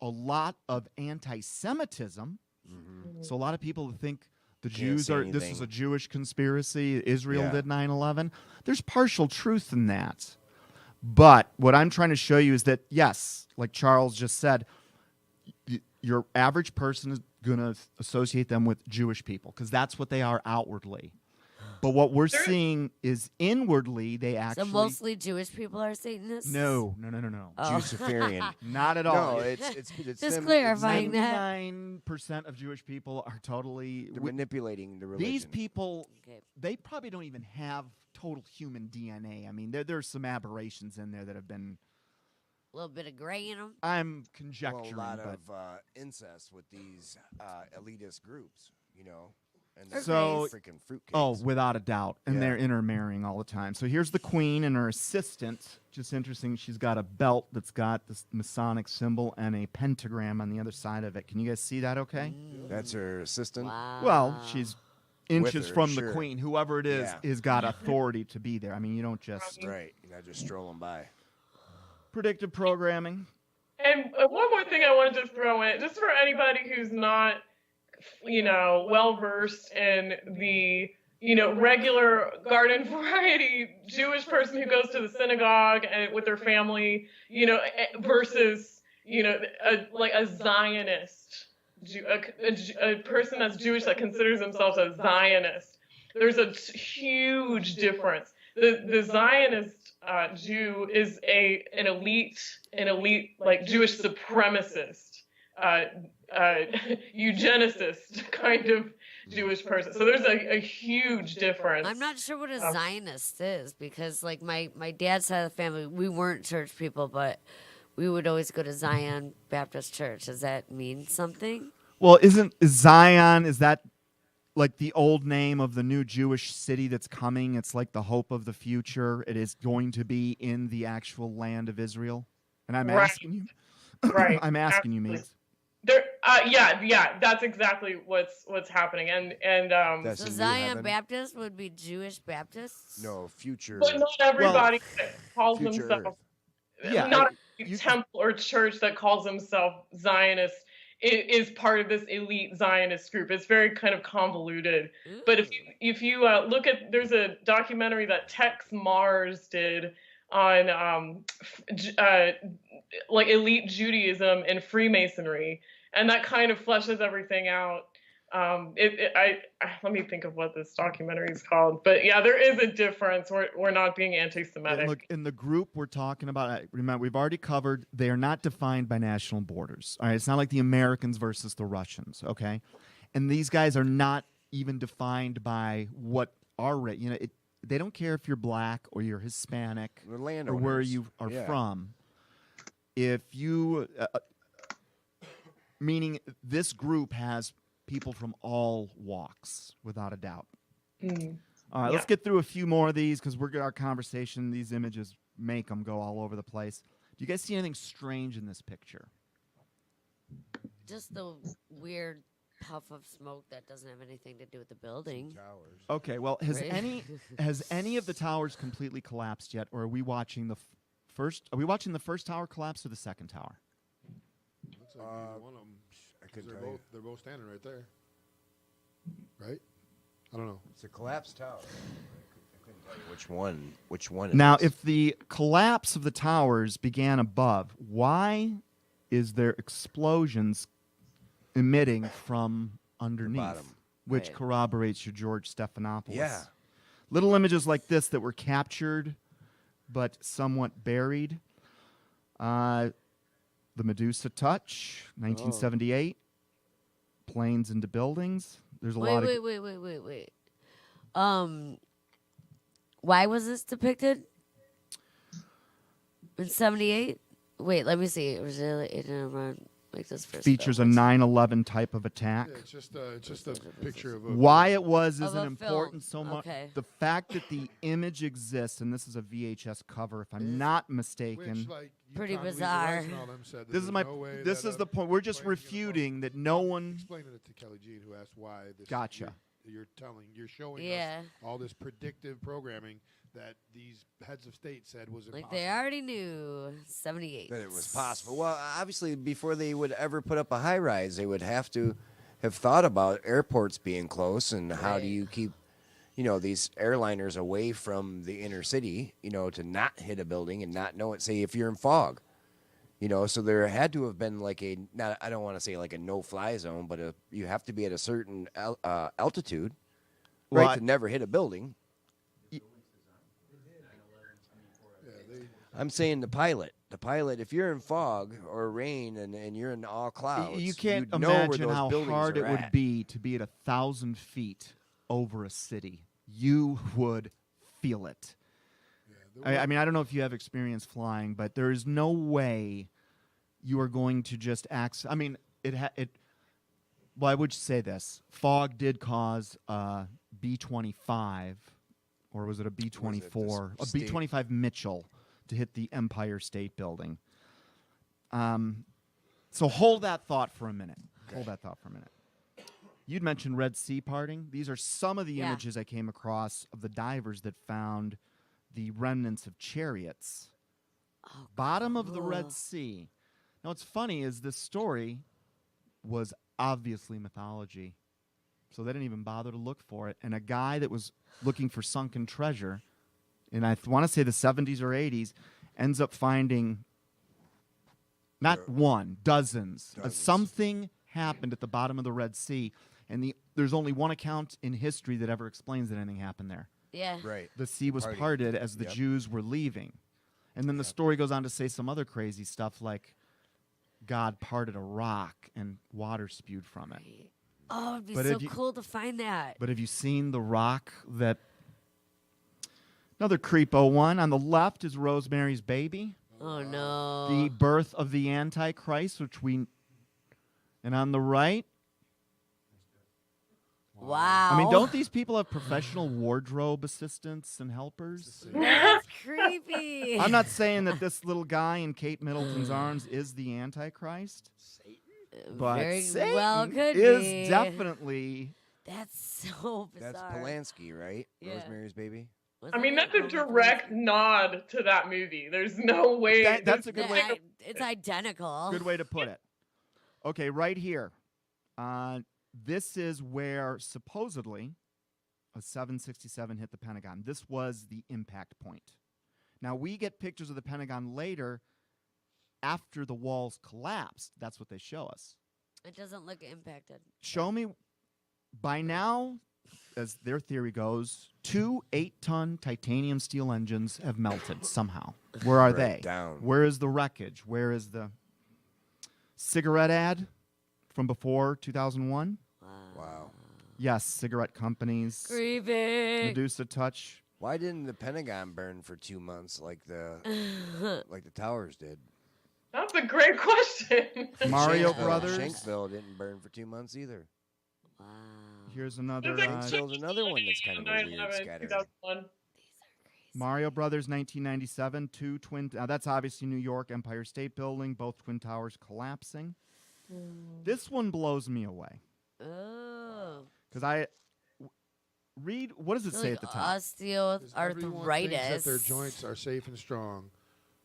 a lot of anti-Semitism. So a lot of people think the Jews say this is anything. a Jewish conspiracy. Israel Yeah. did 9/11. There's partial truth in that. But what I'm trying to show you is that, yes, like Charles just said, your average person is going to associate them with Jewish people because that's what they are outwardly. But what we're seeing is inwardly, they actually... So mostly Jewish people are Satanists? No. Oh. Luciferian. Not at all. No, it's Just them- clarifying it's that. 99% of Jewish people are totally... They're manipulating the religion. These people, Okay. they probably don't even have total human DNA. I mean, there's some aberrations in there that have been... A little bit of gray in them. I'm well, conjecturing, a lot but... of incest with these elitist groups, And They're So- freaking fruitcakes. Oh, without a doubt. And Yeah. they're intermarrying all the time. So here's the queen and her assistant. Just interesting. She's got a belt that's got this Masonic symbol and a pentagram on the other side of it. Can you guys see that okay? That's her assistant. Wow. Well, she's inches her, from sure. the queen. Whoever it is Yeah. has got authority to be there. I mean, you don't just... Right. You're not just strolling by. Predictive programming. And one more thing I wanted to throw in, just for anybody who's not, well versed in the, regular garden variety Jewish person who goes to the synagogue and with their family, versus, a Zionist, a person that's Jewish that considers themselves a Zionist. There's a huge difference. The Zionist Jew is an elite like Jewish supremacist, eugenicist kind of Jewish person. So there's a huge difference. I'm not sure what a Zionist is because, like, my dad's side of the family, we weren't church people, but we would always go to Zion Baptist Church. Does that mean something? Well, is Zion, is that like the old name of the new Jewish city that's coming? It's like the hope of the future. It is going to be in the actual land of Israel. And I'm Right. asking you. Right. I'm asking you, Absolutely. Meeks. There, yeah, that's exactly what's happening, and That's So a new Zion heaven. Baptist would be Jewish Baptists? No, future. but not everybody calls Future themselves. Yeah, Not temple or church that calls himself Zionist is part of this elite Zionist group. It's very kind of convoluted. But if you look at, there's a documentary that Tex Mars did on like elite Judaism and Freemasonry, and that kind of fleshes everything out. Let me think of what this documentary is called. But yeah, there is a difference. We're not being anti-Semitic. And look, in the group we're talking about, remember, we've already covered, they are not defined by national borders. All right, it's not like the Americans versus the Russians, okay? And these guys are not even defined by what our race, they don't care if you're black or you're Hispanic or where you are from. If you, meaning this group has people from all walks, without a doubt. All right, let's get through a few more of these because our conversation, these images make them go all over the place. Do you guys see anything strange in this picture? Just the weird puff of smoke that doesn't have anything to do with the building. Okay, well, has any of the towers completely collapsed yet, or are we watching the first? Are we watching the first tower collapse or the second tower? Looks like one of them. They're both standing right there. Right? I don't know. It's a collapsed tower. I couldn't tell you which one it Now, is. if the collapse of the towers began above, why is there explosions emitting from underneath, which corroborates your George Stephanopoulos? Yeah. Little images like this that were captured but somewhat buried. The Medusa Touch, 1978. Planes into buildings. There's a lot of... Wait. Why was this depicted in 78? Wait, let me see. It was like this first features a 9/11 type of attack. Yeah, it's just a picture of a... Why it was Of isn't a important film. so much. Okay. The fact that the image exists, and this is a VHS cover, if I'm not mistaken. Which, like, Pretty Condoleezza bizarre. Rice and all them said that This is there's no way this that is the point. We're just plane's gonna fall. refuting that no one. Explaining it to Kelly Jean, who asked why this. Gotcha. You're showing Yeah. us all this predictive programming that these heads of state said was Like impossible. they already knew 78. That it was possible. Well, obviously, before they would ever put up a high rise, they would have to have thought about airports being close and how do you keep, these airliners away from the inner city, to not hit a building and not know it. Say if you're in fog, so there had to have been like I don't want to say like a no-fly zone, but you have to be at a certain altitude, right, to never hit a building. I'm saying the pilot, if you're in fog or rain and you're in all clouds, You can't you'd know where imagine those how buildings hard are it would at. be to be at 1,000 feet over a city. You would feel it. I mean, I don't know if you have experience flying, but there is no way you are going to just act. I mean, well, I would say this. Fog did cause a B-25, or was it a B-24? A B-25 Mitchell to hit the Empire State Building. So hold that thought for a minute. Okay. Hold that thought for a minute. You'd mentioned Red Sea parting. These are some of the images I came across of the divers that found the remnants of chariots. Bottom of the Red Sea. Now, what's funny is this story was obviously mythology. So they didn't even bother to look for it. And a guy that was looking for sunken treasure, and I want to say the 70s or 80s, ends up finding not one, dozens. Something happened at the bottom of the Red Sea, and there's only one account in history that ever explains that anything happened there. Yeah. Right. The sea was parted as the Jews were leaving. And then the story goes on to say some other crazy stuff like God parted a rock and water spewed from it. Oh, it'd be But so have you- cool to find that. But have you seen the rock that... Another creepo one. On the left is Rosemary's Baby. Oh, no. The birth of the Antichrist, and on the right... Wow. I mean, don't these people have professional wardrobe assistants and helpers? That's creepy. I'm not saying that this little guy in Kate Middleton's arms is the Antichrist. But Very Satan well could is be. definitely... That's so bizarre. That's Polanski, right? Yeah. Rosemary's Baby. I mean, that's a direct nod to that movie. There's no way. That's a good way. It's identical. Good way to put it. Okay, right here. This is where supposedly a 767 hit the Pentagon. This was the impact point. Now, we get pictures of the Pentagon later after the walls collapsed. That's what they show us. It doesn't look impacted. Show me. By now, as their theory goes, 2 8-ton titanium steel engines have melted somehow. Where are they? Down. Where is the wreckage? Where is the cigarette ad from before 2001? Wow. Yes, cigarette companies. Creepy. Medusa Touch. Why didn't the Pentagon burn for 2 months like the towers did? That's a great question. Mario Shanksville- Brothers. Shanksville didn't burn for 2 months either. Wow. Here's another Shanksville's another one that's kind of a 9/11, weird scatter. 2001. Mario Brothers 1997, 2 twin. That's obviously New York, Empire State Building, both twin towers collapsing. This one blows me away Oh. because read what does it say at the top? Everyone thinks that Osteoarthritis. their joints are safe and strong.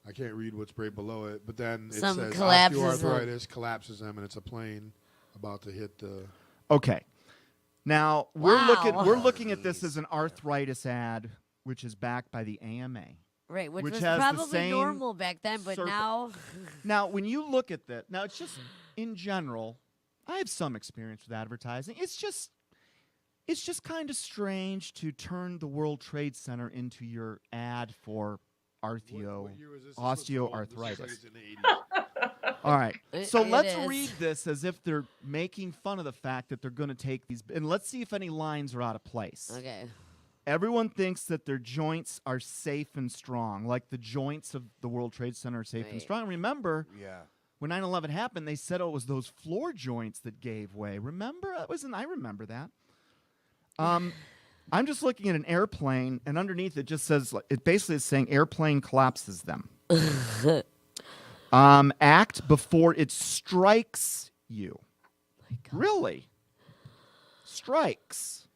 I can't read what's right below it, but then it Some says collapses them. osteoarthritis collapses them, and it's a plane about to hit the. Okay, now Wow. we're looking at this as an arthritis ad, which is backed by the AMA. Right, which Which was has the probably same normal back then, but serp- now Now, when you look at that, now it's just in general, I have some experience with advertising. It's just kind of strange to turn the World Trade Center into your ad for What year was this? This looks old. This looks like osteoarthritis. it's in the 80s. All right. So It let's is. read this as if they're making fun of the fact that they're going to take these, and let's see if any lines are out of place. okay. Everyone thinks that their joints are safe and strong, like the joints of the World Trade Center are safe and Right. strong. Remember, Yeah. when 9/11 happened, they said, "Oh, it was those floor joints that gave way." Remember? I remember that. I'm just looking at an airplane, and underneath it just says, it basically is saying airplane collapses them. Act before it strikes you. Really? Strikes.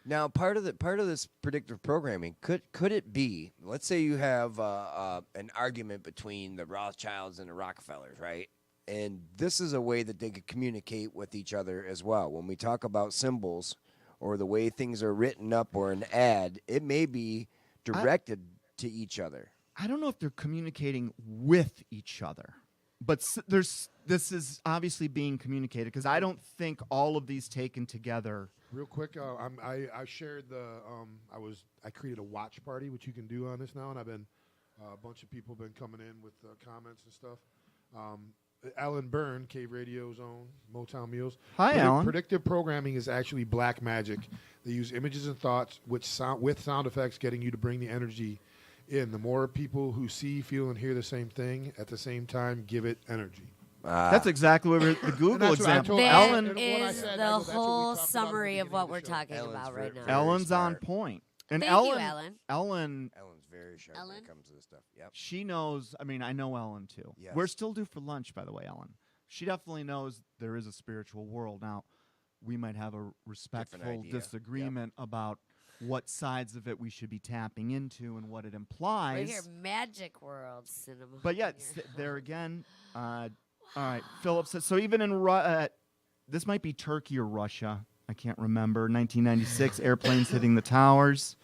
Now, part of this predictive programming could it be? Let's say you have an argument between the Rothschilds and the Rockefellers, right? And this is a way that they could communicate with each other as well. When we talk about symbols or the way things are written up or an ad, it may be directed to each other. I don't know if they're communicating with each other, but this is obviously being communicated because I don't think all of these taken together. Real quick, I shared I created a watch party, which you can do on this now, and I've been a bunch of people have been coming in with comments and stuff. Alan Byrne, Cave Radio's own Motown Mules. Hi, Alan. Predictive programming is actually black magic. They use images and thoughts with sound effects, getting you to bring the energy in. The more people who see, feel, and hear the same thing at the same time, give it energy. That's exactly what the Google that's what I example. told That Ellen- Ellen, and when I is said, the I go, that's what we whole talked about at the summary of beginning what of the we're show. talking Ellen's about very- right now. very Ellen's on smart. point. And Thank Ellen, you, Ellen. Ellen, Ellen's very sharp when Ellen? it comes to this stuff. Yep. she knows. I mean, I know Ellen too. Yes. We're still due for lunch, by the way, Ellen. She definitely knows there is a spiritual world. Now, we might have a respectful idea. disagreement about what sides of it we should be tapping into and what it implies. Right here, Magic World Cinema. But yeah, there again. All right, Philip says so. Even in this might be Turkey or Russia. I can't remember. 1996, airplanes hitting the towers.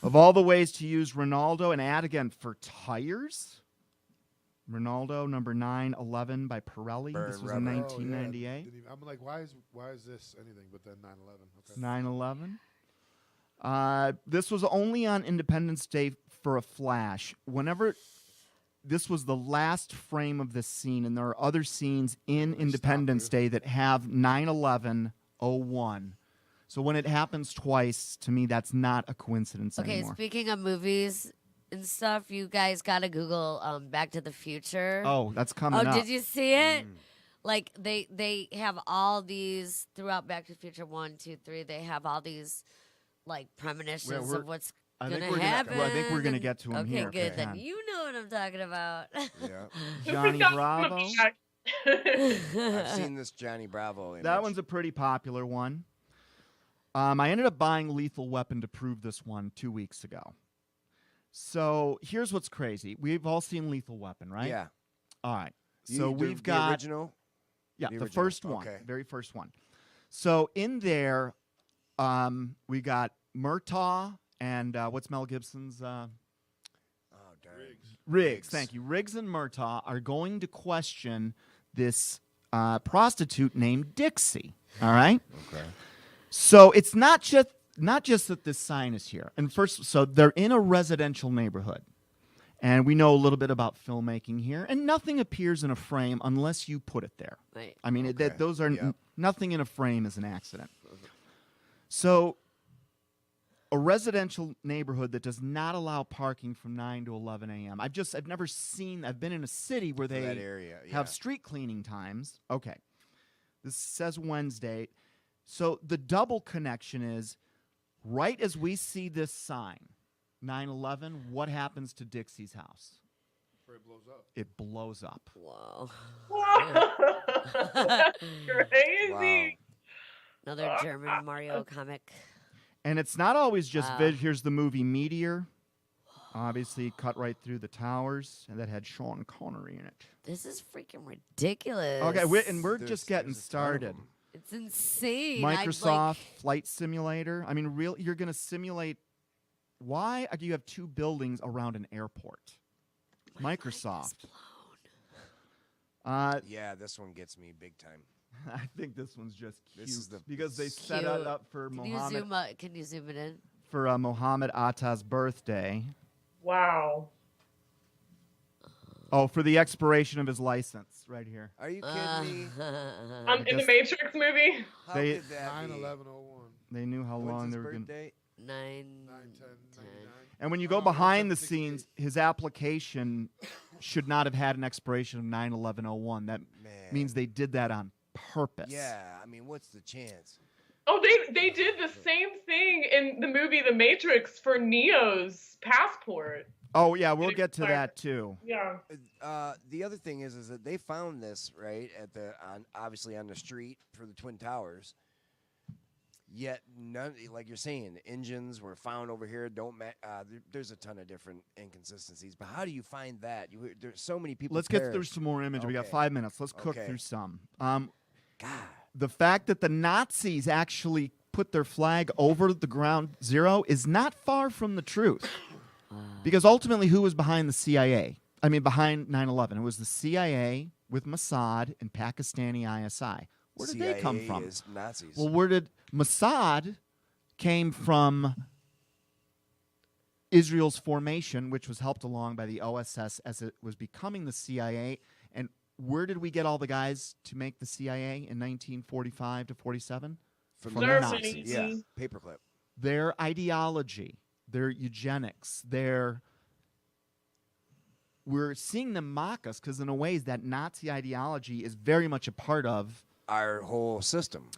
Of all the ways to use Ronaldo, an ad again for tires. Ronaldo, number 9/11 by Pirelli. Burn This was rubber. in Oh, yeah, 1998. I'm like, why is this anything but then 9/11? Okay. 9/11. This was only on Independence Day for a flash. Whenever this was the last frame of this scene, and there are other scenes in Independence Day that have 9/11/01. So when it happens twice, to me, that's not a coincidence Okay, anymore. speaking of movies and stuff, you guys gotta Google Back to the Future. Oh, that's coming up. Did you see it? Like they have all these throughout Back to the Future 1, 2, 3. They have all these like premonitions we're- of what's I think gonna we're gonna- happen. well, I think we're gonna get to 'em okay, here, good. if we Then can. you know what I'm talking about. Yeah. Johnny Bravo. I've seen this Johnny Bravo image. That one's a pretty popular one. I ended up buying Lethal Weapon to prove this one 2 weeks ago. So here's what's crazy. We've all seen Lethal Weapon, right? Yeah. All right. So we've the got original. Yeah, The the original, first one, okay. very first one. So in there, we got Murtaugh and what's Mel Gibson's? Oh, darn. Riggs. Thank you. Riggs and Murtaugh are going to question this prostitute named Dixie. All right. Okay. So it's not just that this sign is here. And first, so they're in a residential neighborhood. And we know a little bit about filmmaking here, and nothing appears in a frame unless you put it there. Right. I mean, Okay. those are Yep. nothing in a frame is an accident. So, a residential neighborhood that does not allow parking from 9 to 11 a.m. I've never seen. I've been in a city where For they that area, have yeah. street cleaning times. Okay, this says Wednesday. So the double connection is right as we see this sign. 9/11, what happens to Dixie's house? Where it blows up. It blows up. Whoa. That's crazy. Another German Mario comic. And it's not always just Wow. Here's the movie Meteor. Obviously cut right through the towers, and that had Sean Connery in it. This is freaking ridiculous. Okay, we're just getting there's a ton of started. them. It's insane. Microsoft Flight Simulator. I mean, you're going to simulate. Why do you have two buildings around an airport? Microsoft. Yeah, this one gets me big time. I think this one's just cute This is because they Cute. set it up for Can you zoom it in? Mohammed Atta's birthday. Wow. Oh, for the expiration of his license, right here. Are you kidding me? In the Matrix movie? How They- could that be? 9/11/01. They knew how When's long his they were going. birthday? 9/10/99. And when you go behind the scenes, his application should not have had an expiration of 9/11/01. That Man. means they did that on purpose. Yeah, I mean, what's the chance? Oh, they did the same thing in the movie The Matrix for Neo's passport. Oh yeah, we'll get to that too. Yeah. The other thing is that they found this right obviously on the street for the Twin Towers. Yet none, like you're saying, the engines were found over here. There's a ton of different inconsistencies. But how do you find that? There's so many people. Let's get through some more images. We got Okay. 5 minutes. Let's cook Okay. through some. God. The fact that the Nazis actually put their flag over the ground zero is not far from the truth. Because ultimately, who was behind the CIA? I mean, behind 9/11? It was the CIA with Mossad and Pakistani ISI. Where did they come from? Is Nazis. Well, where did Mossad came from? Israel's formation, which was helped along by the OSS as it was becoming the CIA. And where did we get all the guys to make the CIA in 1945 to 47? From the Germany. Nazis. Yeah, paperclip. Their ideology, their eugenics, we're seeing them mock us because in a way that Nazi ideology is very much a part of Our whole system.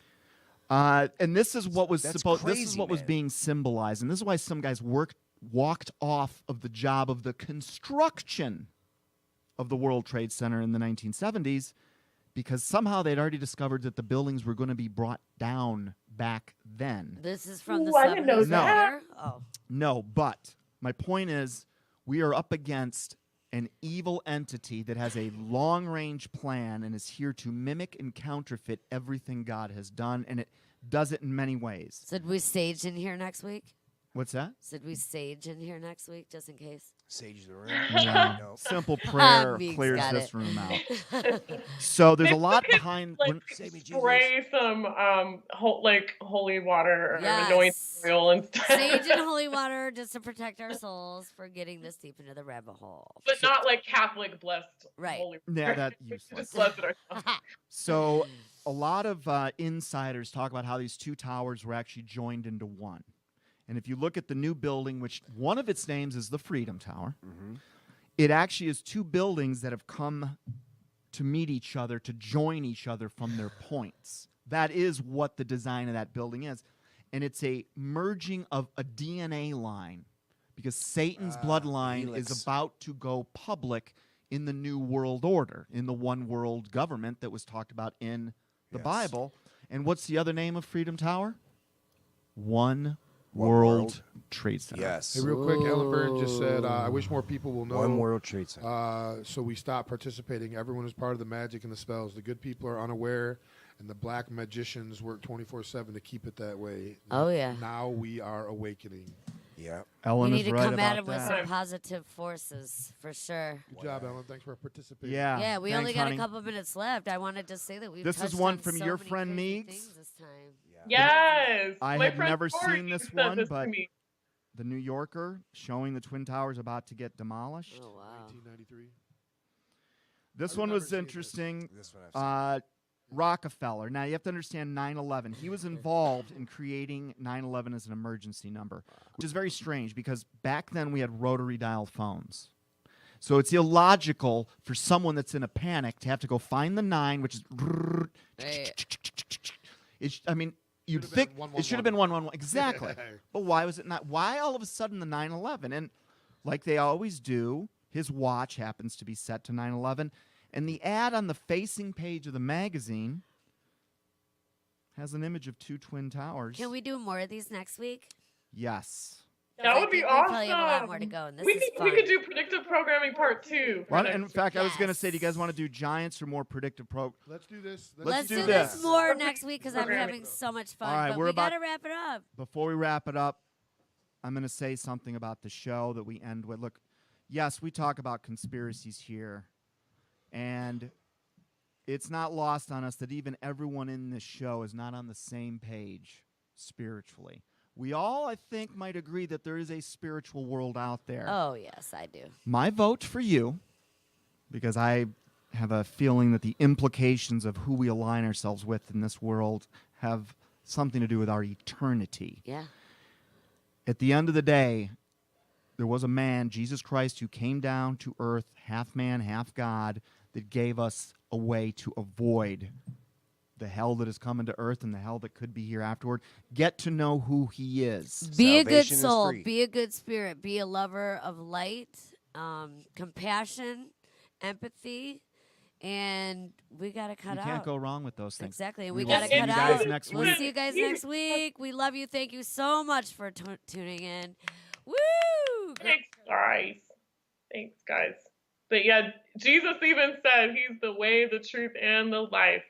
and this is what was That's supposed. This is crazy, what was man. being symbolized, and this is why some guys walked off of the job of the construction of the World Trade Center in the 1970s, because somehow they'd already discovered that the buildings were going to be brought down back then. This is from the Ooh, I didn't know 70s that. here? Oh. No, but my point is, we are up against an evil entity that has a long-range plan and is here to mimic and counterfeit everything God has done, and it does it in many ways. Should we stage in here next week? What's that? Should we stage in here next week just in case? Sage the room. No. No. Simple prayer Meeks clears got this it. room out. So there's a lot They could, behind. like, when- Save me, Jesus. spray some holy water or Yes. anointing oil instead. Sage and holy water just to protect our souls for getting this deep into the rabbit hole. But not like Catholic blessed Right. holy Yeah, water. that useless. Just bless it ourselves. So a lot of insiders talk about how these two towers were actually joined into one. And if you look at the new building, which one of its names is the Freedom Tower, it actually is two buildings that have come to meet each other, to join each other from their points. That is what the design of that building is. And it's a merging of a DNA line, because Satan's bloodline helix. is about to go public in the New World Order, in the one world government that was talked about in the Yes. Bible. And what's the other name of Freedom Tower? One One World World? Trade Center. Yes. Hey, real quick, Ellen Byrne just said, I wish more people will know. One World Trade Center. So we stop participating. Everyone is part of the magic and the spells. The good people are unaware, and the black magicians work 24/7 to keep it that way. Oh, yeah. Now we are awakening. Yeah. Ellen We is need to right come about at him with that. some positive forces, for sure. Good job, Ellen. Thanks for participating. Yeah. Yeah, we thanks, only got honey. a couple minutes left. I wanted to say that we've This is touched one on from so your many friend crazy Meeks. things this time. Yes. I My had friend never Corey seen this sent one, this but to me. The New Yorker showing the Twin Towers about to get demolished. Oh, wow. 1993. This I've one never was seen interesting. This one I've seen. Rockefeller. Now you have to understand 9/11. He was involved in creating 9/11 as an emergency number, which is very strange because back then we had rotary dial phones. So it's illogical for someone that's in a panic to have to go find the 9, which is. Hey. I mean, you'd Should've think been it should have 111. been 111. Exactly. But why was it not? Why all of a sudden the 9/11? And like they always do, his watch happens to be set to 9/11. And the ad on the facing page of the magazine has an image of 2 twin towers. Can we do more of these next week? Yes. That would be We awesome. probably have a lot more to go, and this we is could, fun. we could do predictive programming part 2. for Well, next in week. fact, I was going to Yes. say, do you guys want to do giants or more predictive Let's do this. Let's do do this this. more next week because I'm Programming. having so much fun. All right, but we're we about- got to wrap it up. Before we wrap it up, I'm going to say something about the show that we end with. Look, yes, we talk about conspiracies here, and it's not lost on us that even everyone in this show is not on the same page spiritually. We all, I think, might agree that there is a spiritual world out there. Oh, yes, I do. My vote for you, because I have a feeling that the implications of who we align ourselves with in this world have something to do with our eternity. Yeah. At the end of the day, there was a man, Jesus Christ, who came down to earth, half man, half God, that gave us a way to avoid the hell that is coming to earth and the hell that could be here afterward. Get to know who he is. Be a good Salvation is soul. free. Be a good spirit. Be a lover of light, compassion, empathy, and we got to cut You out. can't go wrong with those things. Exactly. We We will got to see cut you guys out. next We'll week. see you guys next week. We love you. Thank you so much for tuning in. Woo! Thanks, guys. Thanks, guys. But yeah, Jesus even said he's the way, the truth, and the life.